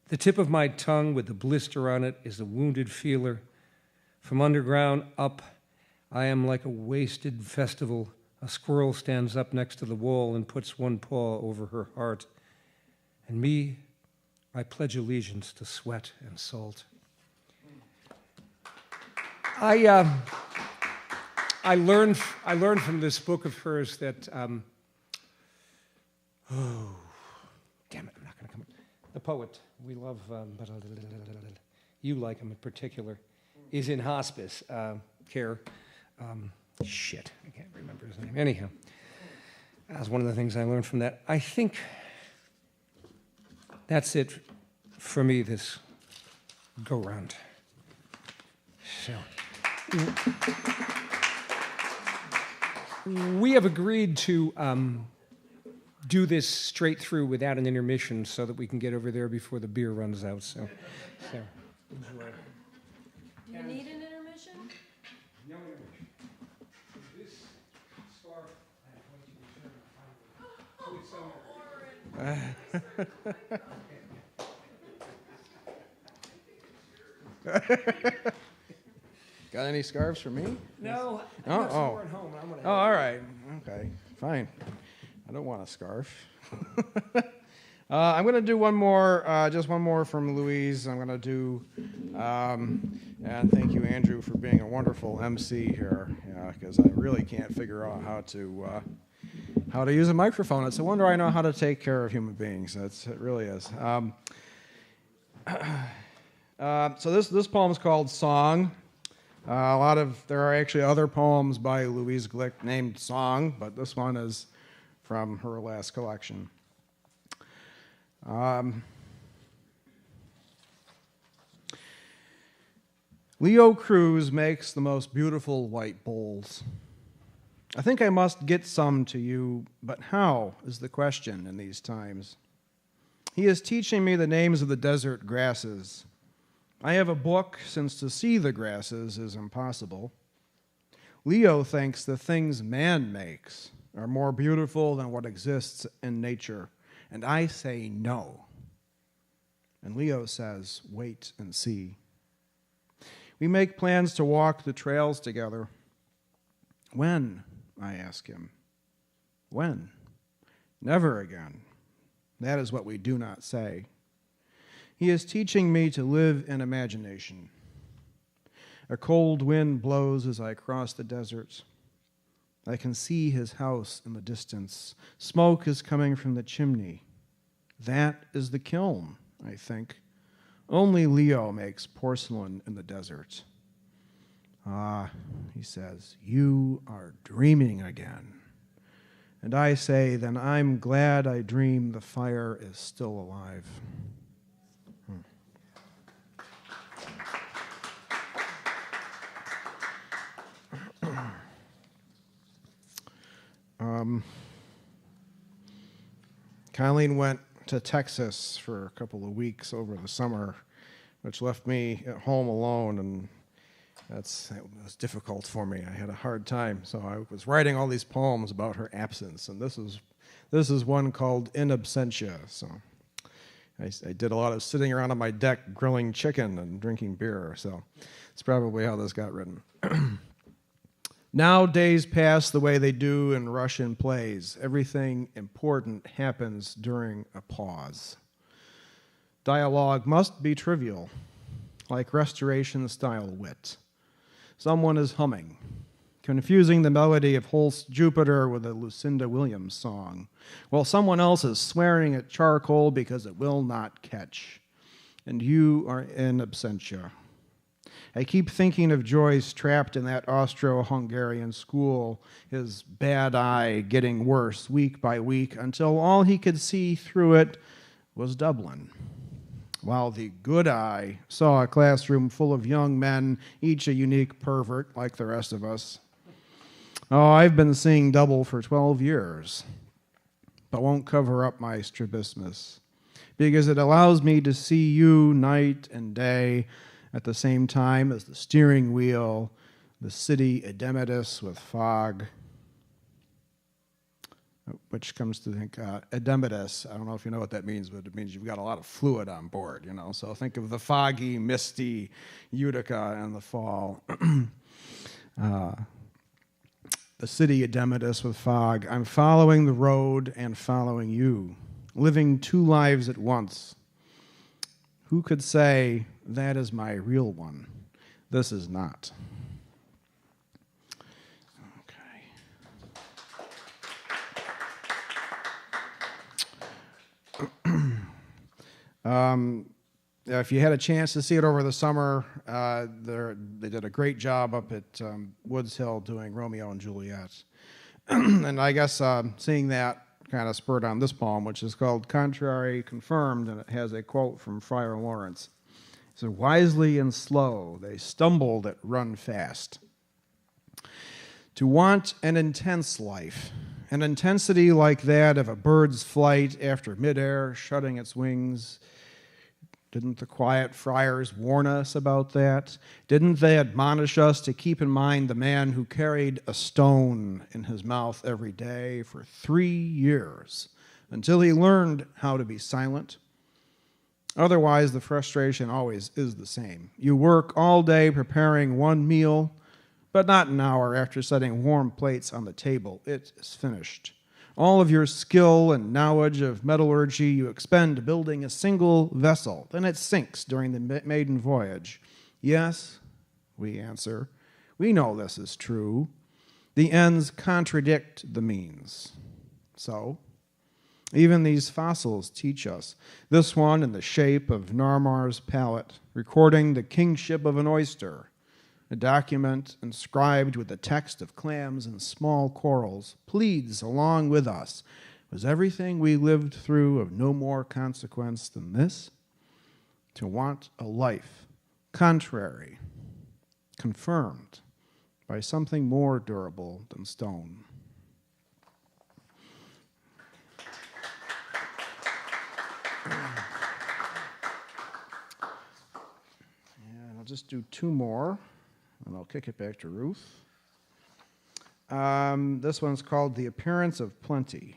The tip of my tongue with the blister on it is a wounded feeler. From underground up, I am like a wasted festival. A squirrel stands up next to the wall and puts one paw over her heart. And me, I pledge allegiance to sweat and salt. I learned from this book of hers that, damn it, I'm not going to come. The poet we love, you like him in particular, is in hospice care. Shit, I can't remember his name. Anyhow, that was one of the things I learned from that. I think that's it for me this go-round. So, we have agreed to do this straight through without an intermission so that we can get over there before the beer runs out. So enjoy. Do you need an intermission? No intermission. This scarf, I'm going to Got any scarves for me? No, I Oh, got some oh. more at home. I'm gonna Oh, all right. Okay, fine. I don't want a scarf. I'm going to do one more, just one more from Louise. I'm going to do, and thank you, Andrew, for being a wonderful MC here, because I really can't figure out how to use a microphone. It's a wonder I know how to take care of human beings. It really is. So this poem is called Song. There are actually other poems by Louise Gluck named Song, but this one is from her last collection. Leo Cruz makes the most beautiful white bowls. I think I must get some to you, but how is the question in these times. He is teaching me the names of the desert grasses. I have a book, since to see the grasses is impossible. Leo thinks the things man makes are more beautiful than what exists in nature, and I say no. And Leo says, wait and see. We make plans to walk the trails together. When? I ask him. When? Never again. That is what we do not say. He is teaching me to live in imagination. A cold wind blows as I cross the deserts. I can see his house in the distance. Smoke is coming from the chimney. That is the kiln, I think. Only Leo makes porcelain in the desert. Ah, he says, you are dreaming again. And I say, then I'm glad I dream the fire is still alive. Colleen went to Texas for a couple of weeks over the summer, which left me at home alone, and it was difficult for me. I had a hard time, so I was writing all these poems about her absence, and this is one called In Absentia. So I did a lot of sitting around on my deck grilling chicken and drinking beer, so it's probably how this got written. Now days pass the way they do in Russian plays. Everything important happens during a pause. Dialogue must be trivial, like Restoration-style wit. Someone is humming, confusing the melody of Holst's Jupiter with a Lucinda Williams song, while someone else is swearing at charcoal because it will not catch. And you are in absentia. I keep thinking of Joyce trapped in that Austro-Hungarian school, his bad eye getting worse week by week until all he could see through it was Dublin, while the good eye saw a classroom full of young men, each a unique pervert like the rest of us. Oh, I've been seeing double for 12 years, but won't cover up my strabismus, because it allows me to see you night and day at the same time as the steering wheel, the city edematous with fog, which comes to think, edematous, I don't know if you know what that means, but it means you've got a lot of fluid on board, you know. So think of the foggy, misty Utica in the fall. The city edematous with fog. I'm following the road and following you, living two lives at once. Who could say, that is my real one? This is not. If you had a chance to see it over the summer, they did a great job up at Woods Hill doing Romeo and Juliet. And I guess seeing that kind of spurred on this poem, which is called Contrary Confirmed, and it has a quote from Friar Lawrence. He said, wisely and slow, they stumble that run fast. To want an intense life, an intensity like that of a bird's flight after midair shutting its wings. Didn't the quiet friars warn us about that? Didn't they admonish us to keep in mind the man who carried a stone in his mouth every day for 3 years until he learned how to be silent? Otherwise, the frustration always is the same. You work all day preparing one meal, but not an hour after setting warm plates on the table. It is finished. All of your skill and knowledge of metallurgy you expend building a single vessel. Then it sinks during the maiden voyage. Yes, we answer, we know this is true. The ends contradict the means. So, even these fossils teach us. This one in the shape of Narmar's palette, recording the kingship of an oyster. A document inscribed with the text of clams and small corals pleads along with us. Was everything we lived through of no more consequence than this? To want a life contrary, confirmed by something more durable than stone. And I'll just do two more. And I'll kick it back to Ruth. This one's called The Appearance of Plenty.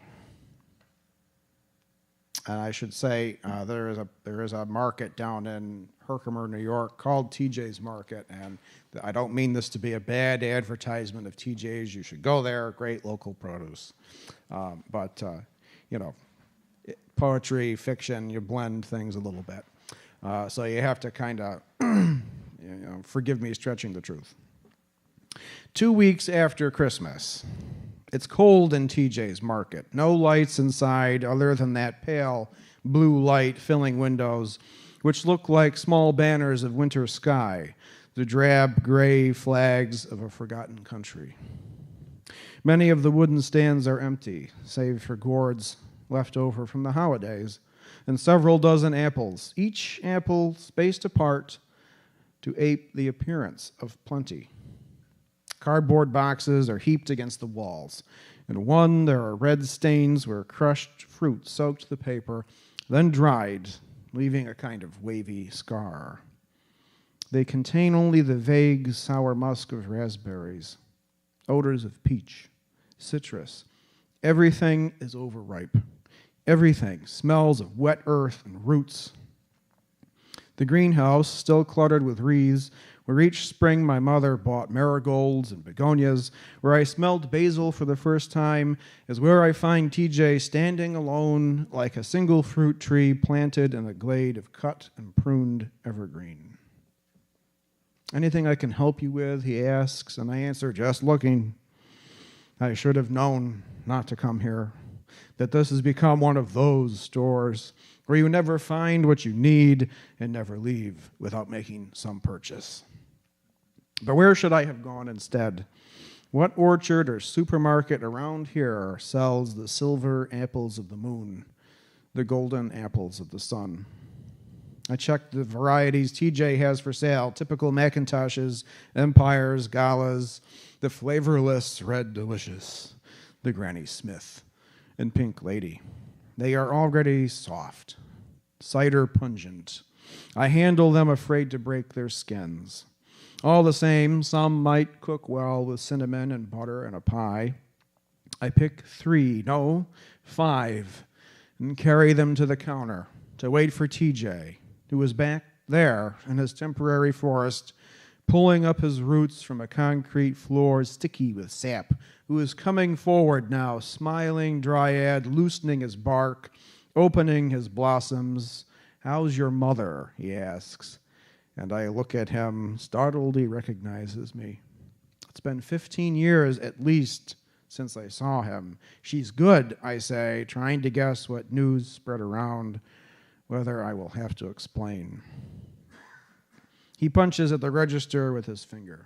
And I should say there is a market down in Herkimer, New York called TJ's Market. And I don't mean this to be a bad advertisement of TJ's. You should go there. Great local produce. But you know, poetry, fiction, you blend things a little bit. So you have to kind of... forgive me stretching the truth. 2 weeks after Christmas, it's cold in TJ's Market. No lights inside other than that pale blue light filling windows, which look like small banners of winter sky, the drab gray flags of a forgotten country. Many of the wooden stands are empty, save for gourds left over from the holidays, and several dozen apples, each apple spaced apart to ape the appearance of plenty. Cardboard boxes are heaped against the walls. In one, there are red stains where crushed fruit soaked the paper, then dried, leaving a kind of wavy scar. They contain only the vague sour musk of raspberries, odors of peach, citrus. Everything is overripe. Everything smells of wet earth and roots. The greenhouse, still cluttered with wreaths, where each spring my mother bought marigolds and begonias, where I smelled basil for the first time, is where I find TJ standing alone like a single fruit tree planted in a glade of cut and pruned evergreen. Anything I can help you with, he asks, and I answer, just looking. I should have known not to come here, that this has become one of those stores where you never find what you need and never leave without making some purchase. But where should I have gone instead? What orchard or supermarket around here sells the silver apples of the moon, the golden apples of the sun? I checked the varieties TJ has for sale, typical Macintoshes, Empires, Galas, the flavorless Red Delicious, the Granny Smith, and Pink Lady. They are already soft, cider pungent. I handle them afraid to break their skins. All the same, some might cook well with cinnamon and butter and a pie. I pick 3, no, 5, and carry them to the counter to wait for TJ, who is back there in his temporary forest, pulling up his roots from a concrete floor sticky with sap, who is coming forward now, smiling dryad, loosening his bark, opening his blossoms. How's your mother? He asks. And I look at him, startled he recognizes me. It's been 15 years at least since I saw him. She's good, I say, trying to guess what news spread around, whether I will have to explain. He punches at the register with his finger.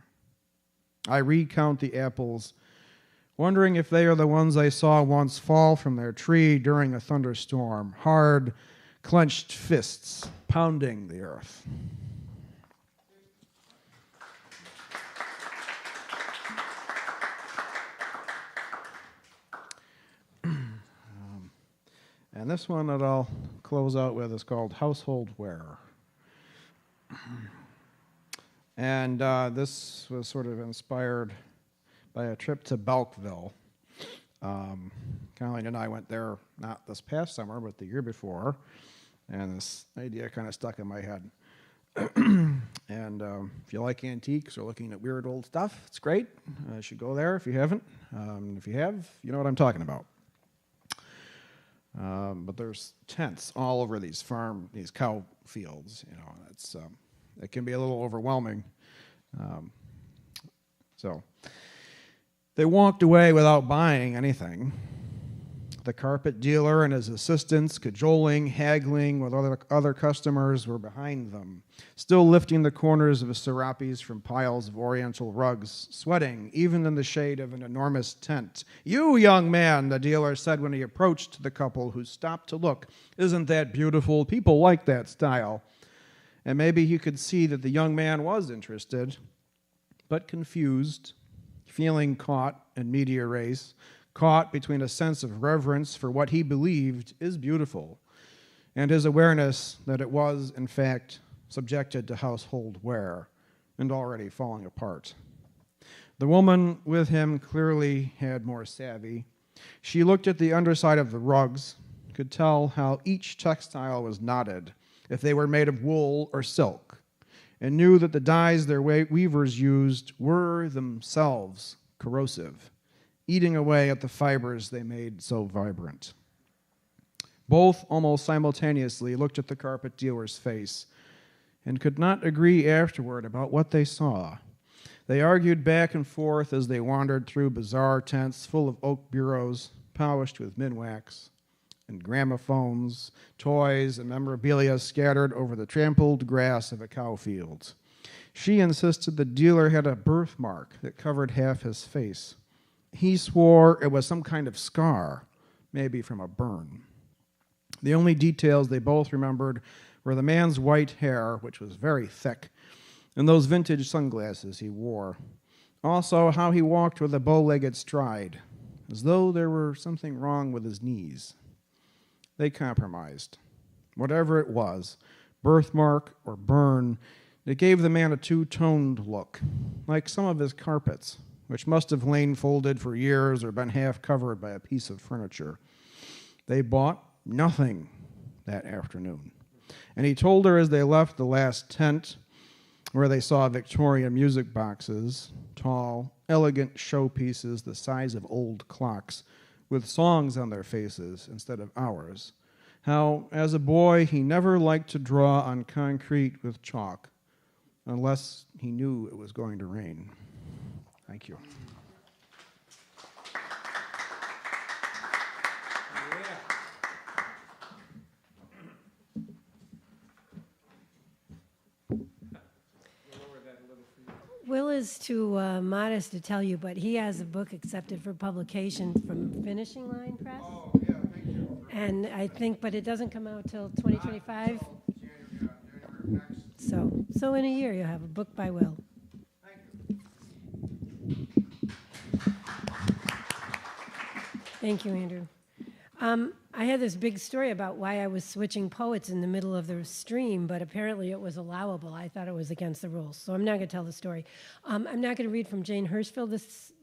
I recount the apples, wondering if they are the ones I saw once fall from their tree during a thunderstorm, hard, clenched fists pounding the earth. And this one that I'll close out with is called Household Wear. And this was sort of inspired by a trip to Belkville. Colleen and I went there not this past summer, but the year before, and this idea kind of stuck in my head. And if you like antiques or looking at weird old stuff, it's great. You should go there if you haven't. If you have, you know what I'm talking about. But there's tents all over these cow fields. You know, it can be a little overwhelming. So they walked away without buying anything. The carpet dealer and his assistants, cajoling, haggling with other customers, were behind them, still lifting the corners of serapes from piles of oriental rugs, sweating even in the shade of an enormous tent. "You, young man," the dealer said when he approached the couple, who stopped to look. "Isn't that beautiful? People like that style." And maybe he could see that the young man was interested, but confused, feeling caught in media race, caught between a sense of reverence for what he believed is beautiful and his awareness that it was, in fact, subjected to household wear and already falling apart. The woman with him clearly had more savvy. She looked at the underside of the rugs, could tell how each textile was knotted, if they were made of wool or silk, and knew that the dyes their weavers used were themselves corrosive, eating away at the fibers they made so vibrant. Both almost simultaneously looked at the carpet dealer's face and could not agree afterward about what they saw. They argued back and forth as they wandered through bizarre tents full of oak bureaus polished with minwax, and gramophones, toys, and memorabilia scattered over the trampled grass of a cow field. She insisted the dealer had a birthmark that covered half his face. He swore it was some kind of scar, maybe from a burn. The only details they both remembered were the man's white hair, which was very thick, and those vintage sunglasses he wore. Also, how he walked with a bow-legged stride, as though there were something wrong with his knees. They compromised. Whatever it was, birthmark or burn, It gave the man a two-toned look, like some of his carpets, which must have lain folded for years or been half covered by a piece of furniture. They bought nothing that afternoon. And he told her as they left the last tent, where they saw Victorian music boxes, tall, elegant showpieces the size of old clocks, with songs on their faces instead of ours, how, as a boy, he never liked to draw on concrete with chalk unless he knew it was going to rain. Thank you. Will is too modest to tell you, but he has a book accepted for publication from Finishing Line Press. Oh, yeah, thank you. And I think, but it doesn't come out till 2025. So in a year you'll have a book by Will. Thank you, Andrew. I had this big story about why I was switching poets in the middle of the stream, but apparently it was allowable. I thought it was against the rules, so I'm not going to tell the story. I'm not going to read from Jane Hirshfield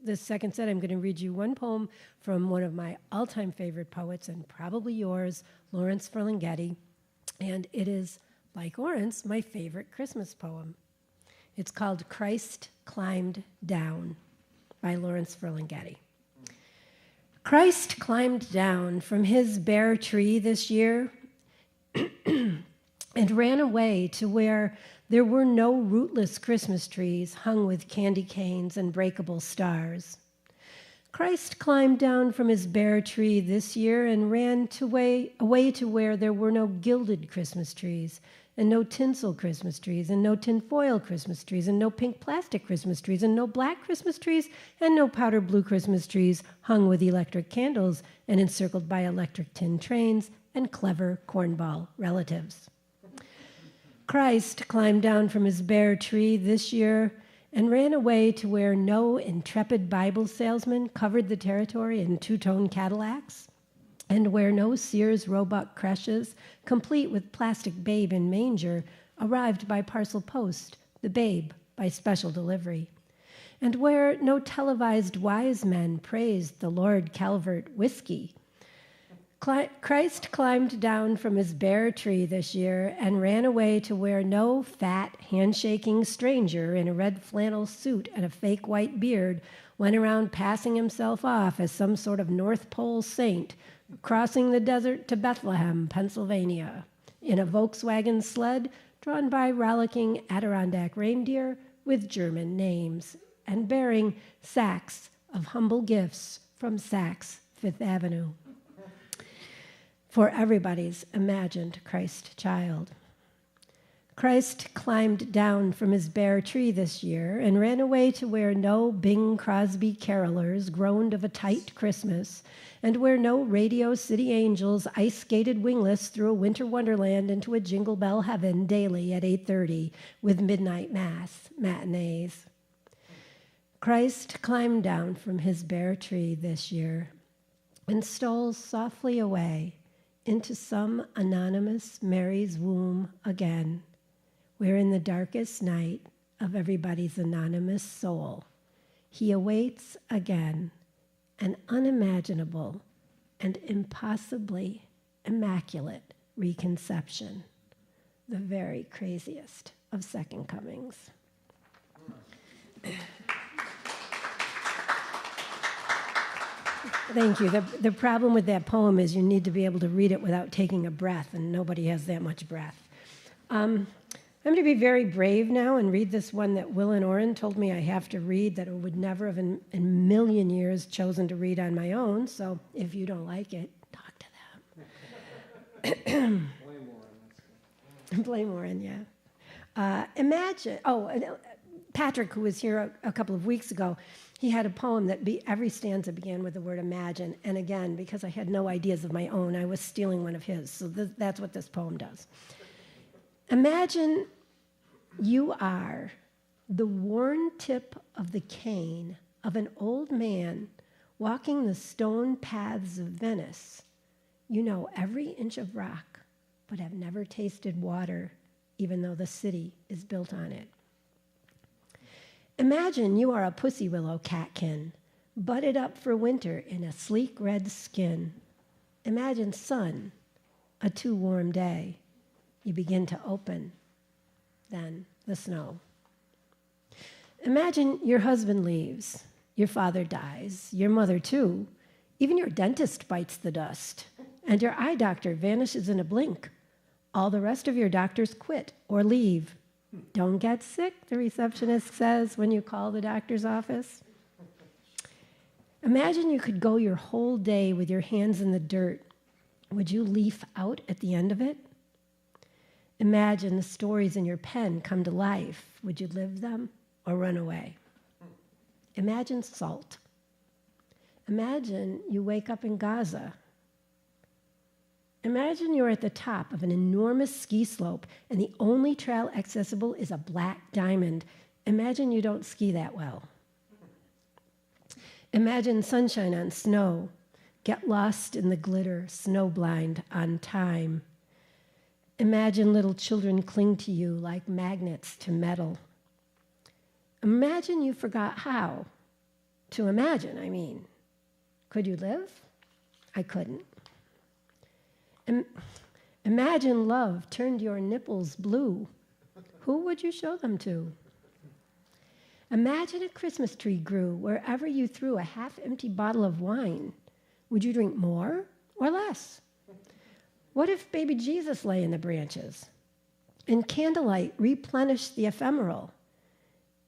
this second set. I'm going to read you one poem from one of my all-time favorite poets, and probably yours, Lawrence Ferlinghetti, and it is, like Lawrence, my favorite Christmas poem. It's called Christ Climbed Down by Lawrence Ferlinghetti. Christ climbed down from his bare tree this year and ran away to where there were no rootless Christmas trees hung with candy canes and breakable stars. Christ climbed down from his bare tree this year and ran away to where there were no gilded Christmas trees, and no tinsel Christmas trees, and no tinfoil Christmas trees, and no pink plastic Christmas trees, and no black Christmas trees, and no powder blue Christmas trees hung with electric candles and encircled by electric tin trains and clever cornball relatives. Christ climbed down from his bare tree this year and ran away to where no intrepid Bible salesman covered the territory in two-tone Cadillacs, and where no Sears Roebuck creches, complete with plastic babe in manger, arrived by parcel post, the babe by special delivery, and where no televised wise men praised the Lord Calvert whiskey. Christ climbed down from his bare tree this year and ran away to where no fat, handshaking stranger in a red flannel suit and a fake white beard went around passing himself off as some sort of North Pole saint, crossing the desert to Bethlehem, Pennsylvania, in a Volkswagen sled drawn by rollicking Adirondack reindeer with German names and bearing sacks of humble gifts from Saks Fifth Avenue for everybody's imagined Christ child. Christ climbed down from his bare tree this year and ran away to where no Bing Crosby carolers groaned of a tight Christmas, and where no Radio City Angels ice-skated wingless through a winter wonderland into a Jingle Bell heaven daily at 8:30 with midnight mass matinees. Christ climbed down from his bare tree this year and stole softly away into some anonymous Mary's womb again, where in the darkest night of everybody's anonymous soul, he awaits again an unimaginable and impossibly immaculate reconception, the very craziest of second comings. Thank you. The problem with that poem is you need to be able to read it without taking a breath, and nobody has that much breath. I'm going to be very brave now and read this one that Will and Oren told me I have to read, that I would never have in a million years chosen to read on my own. So if you don't like it, talk to them. Blame Oren, yeah. Imagine, Patrick, who was here a couple of weeks ago, he had a poem that every stanza began with the word imagine. And again, because I had no ideas of my own, I was stealing one of his. So that's what this poem does. Imagine you are the worn tip of the cane of an old man walking the stone paths of Venice. You know every inch of rock, but have never tasted water even though the city is built on it. Imagine you are a pussy willow catkin, butted up for winter in a sleek red skin. Imagine sun, a too warm day. You begin to open, then the snow. Imagine your husband leaves, your father dies, your mother too. Even your dentist bites the dust, and your eye doctor vanishes in a blink. All the rest of your doctors quit or leave. Don't get sick, the receptionist says when you call the doctor's office. Imagine you could go your whole day with your hands in the dirt. Would you leaf out at the end of it? Imagine the stories in your pen come to life. Would you live them or run away? Imagine salt. Imagine you wake up in Gaza. Imagine you're at the top of an enormous ski slope and the only trail accessible is a black diamond. Imagine you don't ski that well. Imagine sunshine on snow. Get lost in the glitter, snowblind on time. Imagine little children cling to you like magnets to metal. Imagine you forgot how. To imagine, I mean. Could you live? I couldn't. Imagine love turned your nipples blue. Who would you show them to? Imagine a Christmas tree grew wherever you threw a half-empty bottle of wine. Would you drink more or less? What if baby Jesus lay in the branches and candlelight replenished the ephemeral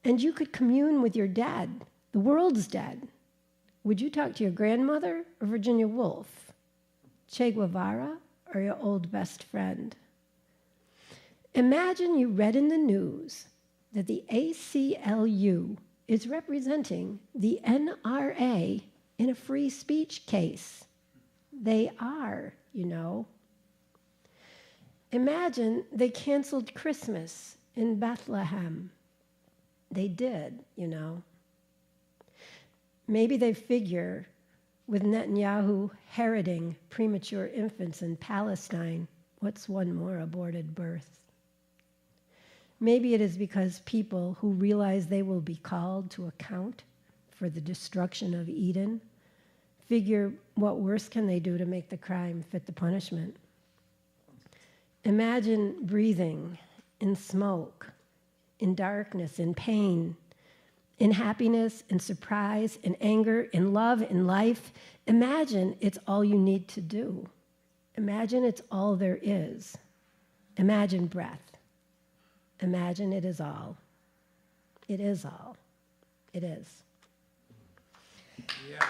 and you could commune with your dead, the world's dead? Would you talk to your grandmother or Virginia Woolf, Che Guevara or your old best friend? Imagine you read in the news that the ACLU is representing the NRA in a free speech case. They are, you know. Imagine they canceled Christmas in Bethlehem. They did, you know. Maybe they figure with Netanyahu heralding premature infants in Palestine, what's one more aborted birth? Maybe it is because people who realize they will be called to account for the destruction of Eden figure what worse can they do to make the crime fit the punishment. Imagine breathing in smoke, in darkness, in pain, in happiness, in surprise, in anger, in love, in life. Imagine it's all you need to do. Imagine it's all there is. Imagine breath. Imagine it is all. It is all. It is. Yeah.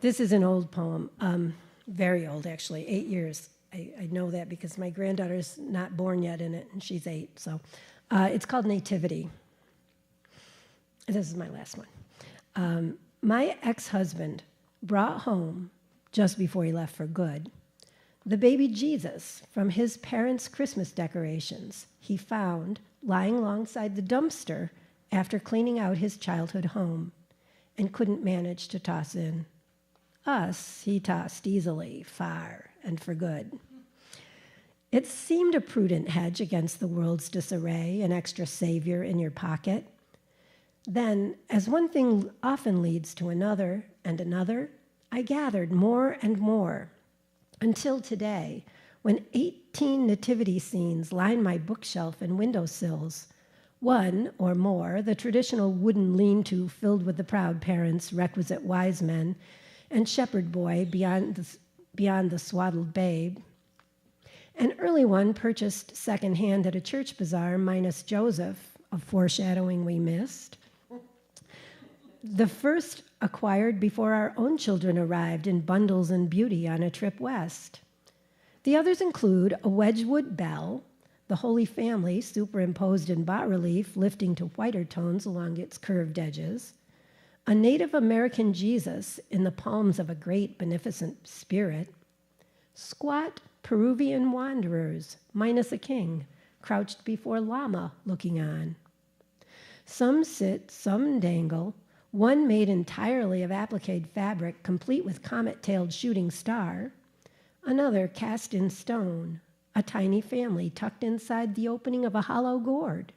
This is an old poem, very old actually, 8 years. I know that because my granddaughter's not born yet in it, and she's 8. So it's called Nativity. This is my last one. My ex-husband brought home, just before he left for good, the baby Jesus from his parents' Christmas decorations he found lying alongside the dumpster after cleaning out his childhood home and couldn't manage to toss in. Us, he tossed easily, far, and for good. It seemed a prudent hedge against the world's disarray, an extra savior in your pocket. Then, as one thing often leads to another and another, I gathered more and more, until today, when 18 nativity scenes line my bookshelf and windowsills. One, or more, the traditional wooden lean-to filled with the proud parents, requisite wise men, and shepherd boy beyond the swaddled babe. An early one purchased secondhand at a church bazaar, minus Joseph, a foreshadowing we missed. The first acquired before our own children arrived in bundles and beauty on a trip west. The others include a Wedgwood bell, the Holy Family superimposed in bas-relief, lifting to whiter tones along its curved edges, a Native American Jesus in the palms of a great beneficent spirit, squat Peruvian wanderers, minus a king, crouched before llama looking on. Some sit, some dangle, one made entirely of appliqued fabric, complete with comet-tailed shooting star, another cast in stone, a tiny family tucked inside the opening of a hollow gourd,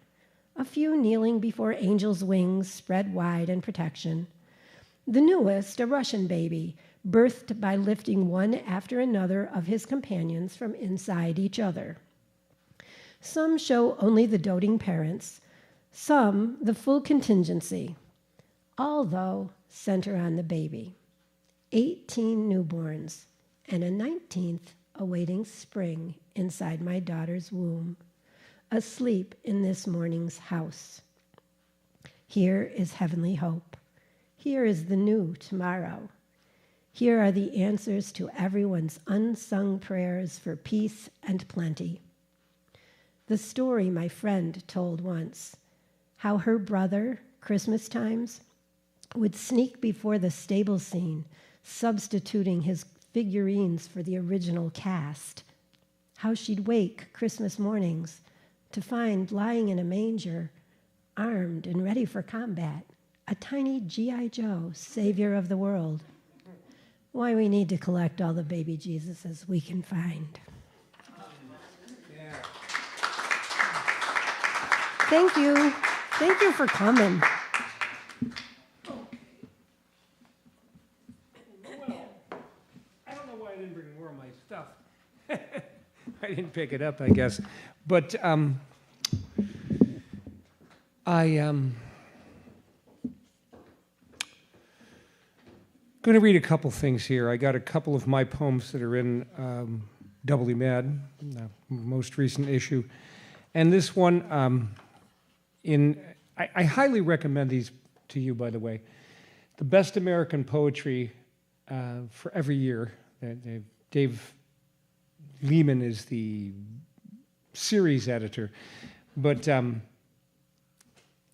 a few kneeling before angels' wings spread wide in protection. The newest, a Russian baby, birthed by lifting one after another of his companions from inside each other. Some show only the doting parents, some the full contingency. All, though, center on the baby. 18 newborns, and a 19th awaiting spring inside my daughter's womb, asleep in this morning's house. Here is heavenly hope. Here is the new tomorrow. Here are the answers to everyone's unsung prayers for peace and plenty. The story my friend told once, how her brother, Christmas times, would sneak before the stable scene, substituting his figurines for the original cast. How she'd wake Christmas mornings to find lying in a manger, armed and ready for combat, a tiny G.I. Joe, savior of the world. Why we need to collect all the baby Jesuses we can find. Thank you. Thank you for coming. I don't know why I didn't bring more of my stuff. I didn't pick it up, I guess. But going to read a couple things here. I got a couple of my poems that are in Doubly Mad, the most recent issue. And this one, I highly recommend these to you, by the way. The Best American Poetry for every year. Dave Lehman is the series editor, but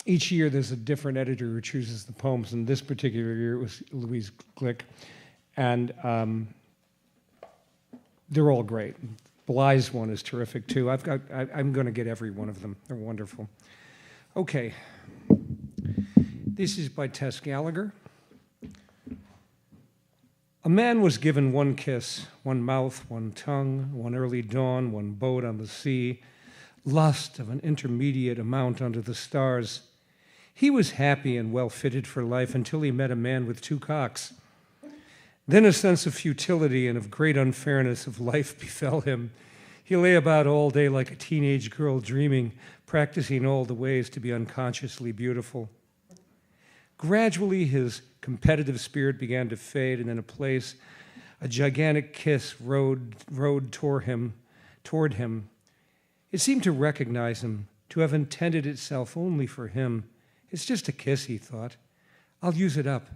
each year there's a different editor who chooses the poems, and this particular year it was Louise Gluck, and they're all great. Bly's one is terrific too. I'm going to get every one of them. They're wonderful. Okay, this is by Tess Gallagher. A man was given one kiss, one mouth, one tongue, one early dawn, one boat on the sea, lust of an intermediate amount under the stars. He was happy and well fitted for life until he met a man with two cocks. Then a sense of futility and of great unfairness of life befell him. He lay about all day like a teenage girl dreaming, practicing all the ways to be unconsciously beautiful. Gradually, his competitive spirit began to fade, and in a place, a gigantic kiss rode toward him. It seemed to recognize him, to have intended itself only for him. It's just a kiss, he thought. I'll use it up.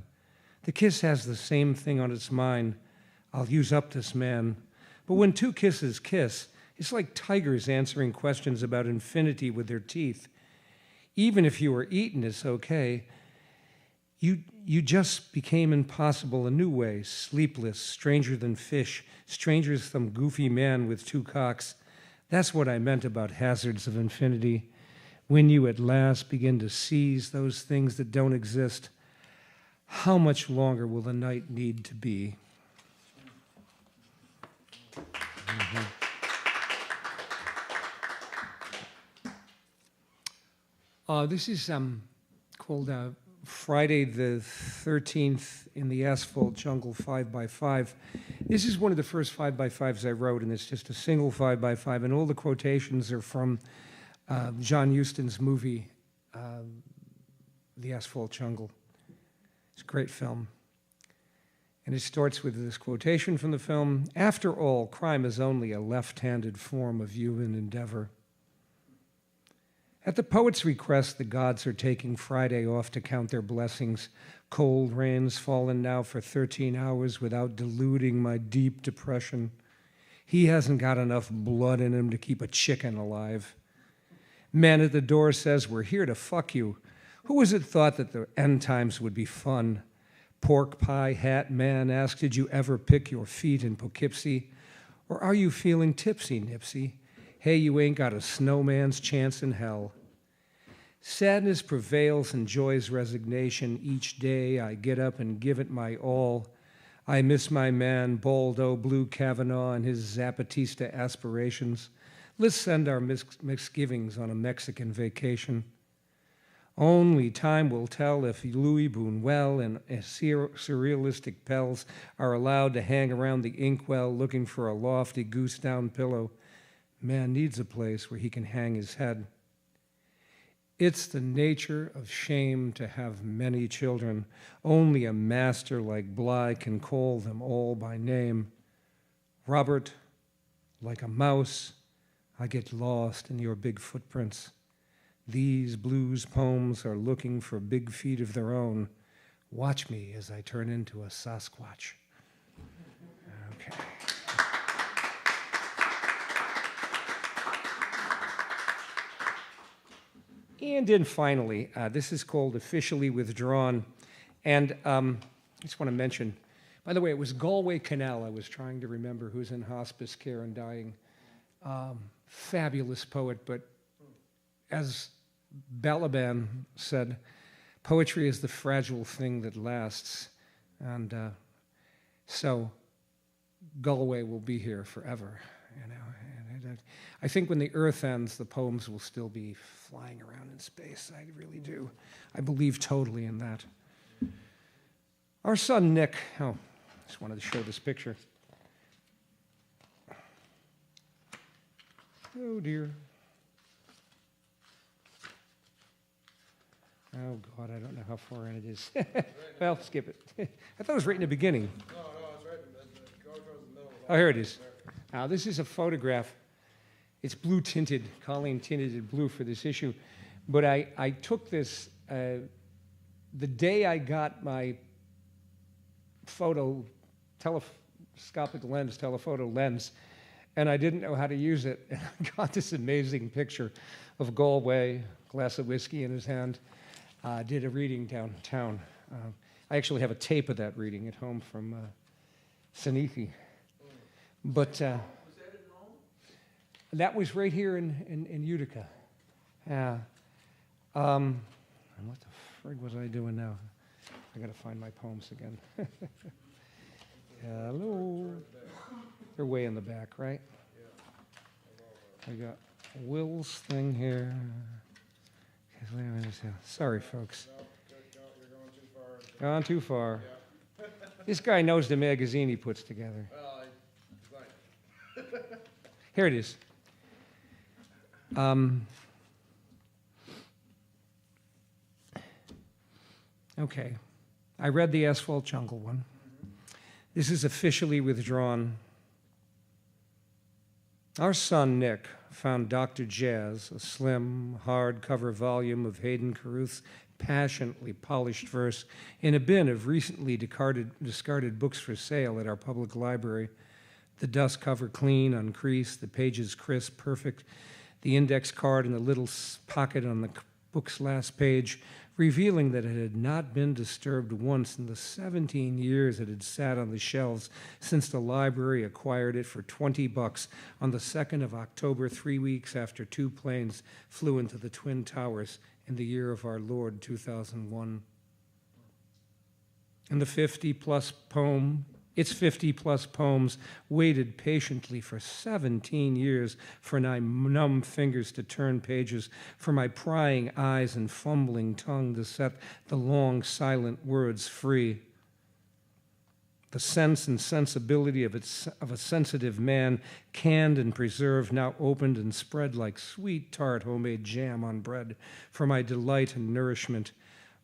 The kiss has the same thing on its mind. I'll use up this man. But when two kisses kiss, it's like tigers answering questions about infinity with their teeth. Even if you were eaten, it's okay. You just became impossible a new way, sleepless, stranger than fish, stranger than some goofy man with two cocks. That's what I meant about hazards of infinity. When you at last begin to seize those things that don't exist, how much longer will the night need to be? This is called Friday the 13th in the Asphalt Jungle 5x5. This is one of the first 5x5s I wrote, and it's just a single 5x5, and all the quotations are from John Huston's movie, The Asphalt Jungle. It's a great film. And it starts with this quotation from the film: "After all, crime is only a left-handed form of human endeavor." At the poet's request, the gods are taking Friday off to count their blessings. Cold rain's fallen now for 13 hours without diluting my deep depression. He hasn't got enough blood in him to keep a chicken alive. Man at the door says, "We're here to fuck you." Who was it thought that the end times would be fun? Pork pie hat man asks, "Did you ever pick your feet in Poughkeepsie? Or are you feeling tipsy, Nipsey? Hey, you ain't got a snowman's chance in hell." Sadness prevails and joy's resignation. Each day I get up and give it my all. I miss my man, Baldo Blue Kavanaugh, and his Zapatista aspirations. Let's send our misgivings on a Mexican vacation. Only time will tell if Louis Buñuel and surrealistic pels are allowed to hang around the inkwell looking for a lofty goose-down pillow. Man needs a place where he can hang his head. It's the nature of shame to have many children. Only a master like Bly can call them all by name. Robert, like a mouse, I get lost in your big footprints. These blues poems are looking for big feet of their own. Watch me as I turn into a Sasquatch. Okay. And then finally, this is called Officially Withdrawn. And I just want to mention, by the way, it was Galway Canal. I was trying to remember who's in hospice care and dying. Fabulous poet, but as Balaban said, poetry is the fragile thing that lasts. And so Galway will be here forever, you know. And I think when the earth ends, the poems will still be flying around in space. I really do. I believe totally in that. Our son, Nick, just wanted to show this picture. Oh, dear. Oh, God, I don't know how far in it is. Well, skip it. I thought it was right in the beginning. No, it's right. Go towards the middle. Oh, here it is. Now, this is a photograph. It's blue tinted. Colleen tinted it blue for this issue. But I took this the day I got my telescopic lens, telephoto lens, and I didn't know how to use it. And I got this amazing picture of Galway, glass of whiskey in his hand. Did a reading downtown. I actually have a tape of that reading at home from Simic. But Was that at home? that was right here in Utica. And what the frig was I doing now? I got to find my poems again. Hello. They're way in the back, right? I got Will's thing here. Sorry, folks. You're going too far. Gone too far. This guy knows the magazine he puts together. Here it is. Okay. I read the Asphalt Jungle one. This is Officially Withdrawn. Our son, Nick, found Dr. Jazz, a slim, hardcover volume of Hayden Carruth's passionately polished verse, in a bin of recently discarded books for sale at our public library. The dust cover clean, uncreased, the pages crisp, perfect, the index card in the little pocket on the book's last page, revealing that it had not been disturbed once in the 17 years it had sat on the shelves since the library acquired it for $20 on the 2nd of October, 3 weeks after 2 planes flew into the Twin Towers in the year of our Lord, 2001. And its 50-plus poems waited patiently for 17 years for my numb fingers to turn pages, for my prying eyes and fumbling tongue to set the long, silent words free. The sense and sensibility of a sensitive man, canned and preserved, now opened and spread like sweet, tart homemade jam on bread, for my delight and nourishment.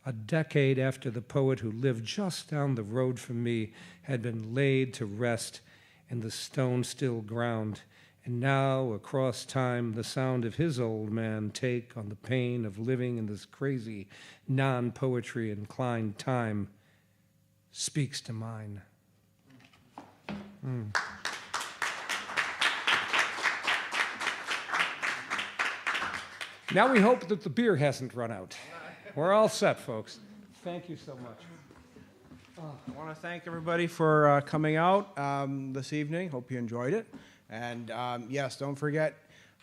A decade after the poet who lived just down the road from me had been laid to rest in the stone-still ground, and now, across time, the sound of his old man take on the pain of living in this crazy, non-poetry inclined time speaks to mine. Now we hope that the beer hasn't run out. We're all set, folks. Thank you so much. I want to thank everybody for coming out this evening. Hope you enjoyed it. And yes, don't forget,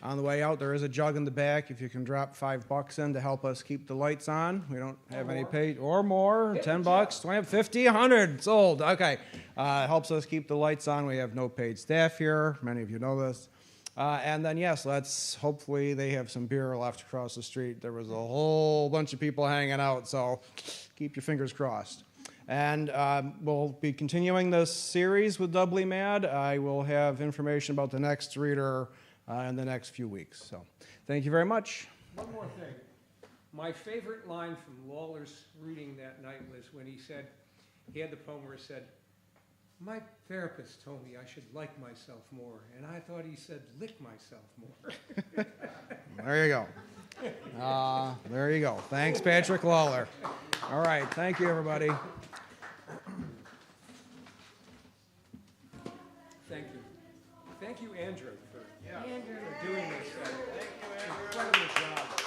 On the way out, there is a jug in the back. If you can drop $5 in to help us keep the lights on. We don't have any paid, or more, 10 bucks, 20, 50, 100, sold. Okay. Helps us keep the lights on. We have no paid staff here. Many of you know this. And then, yes, hopefully they have some beer left across the street. There was a whole bunch of people hanging out, so keep your fingers crossed. And we'll be continuing this series with Doubly Mad. I will have information about the next reader in the next few weeks. So thank you very much. One more thing. My favorite line from Lawler's reading that night was when he said, he had the poem where he said, "My therapist told me I should like myself more," and I thought he said, "lick myself more." There you go. There you go. Thanks, Patrick Lawler. All right. Thank you, everybody. Thank you. Thank you, Andrew, for doing this incredible job.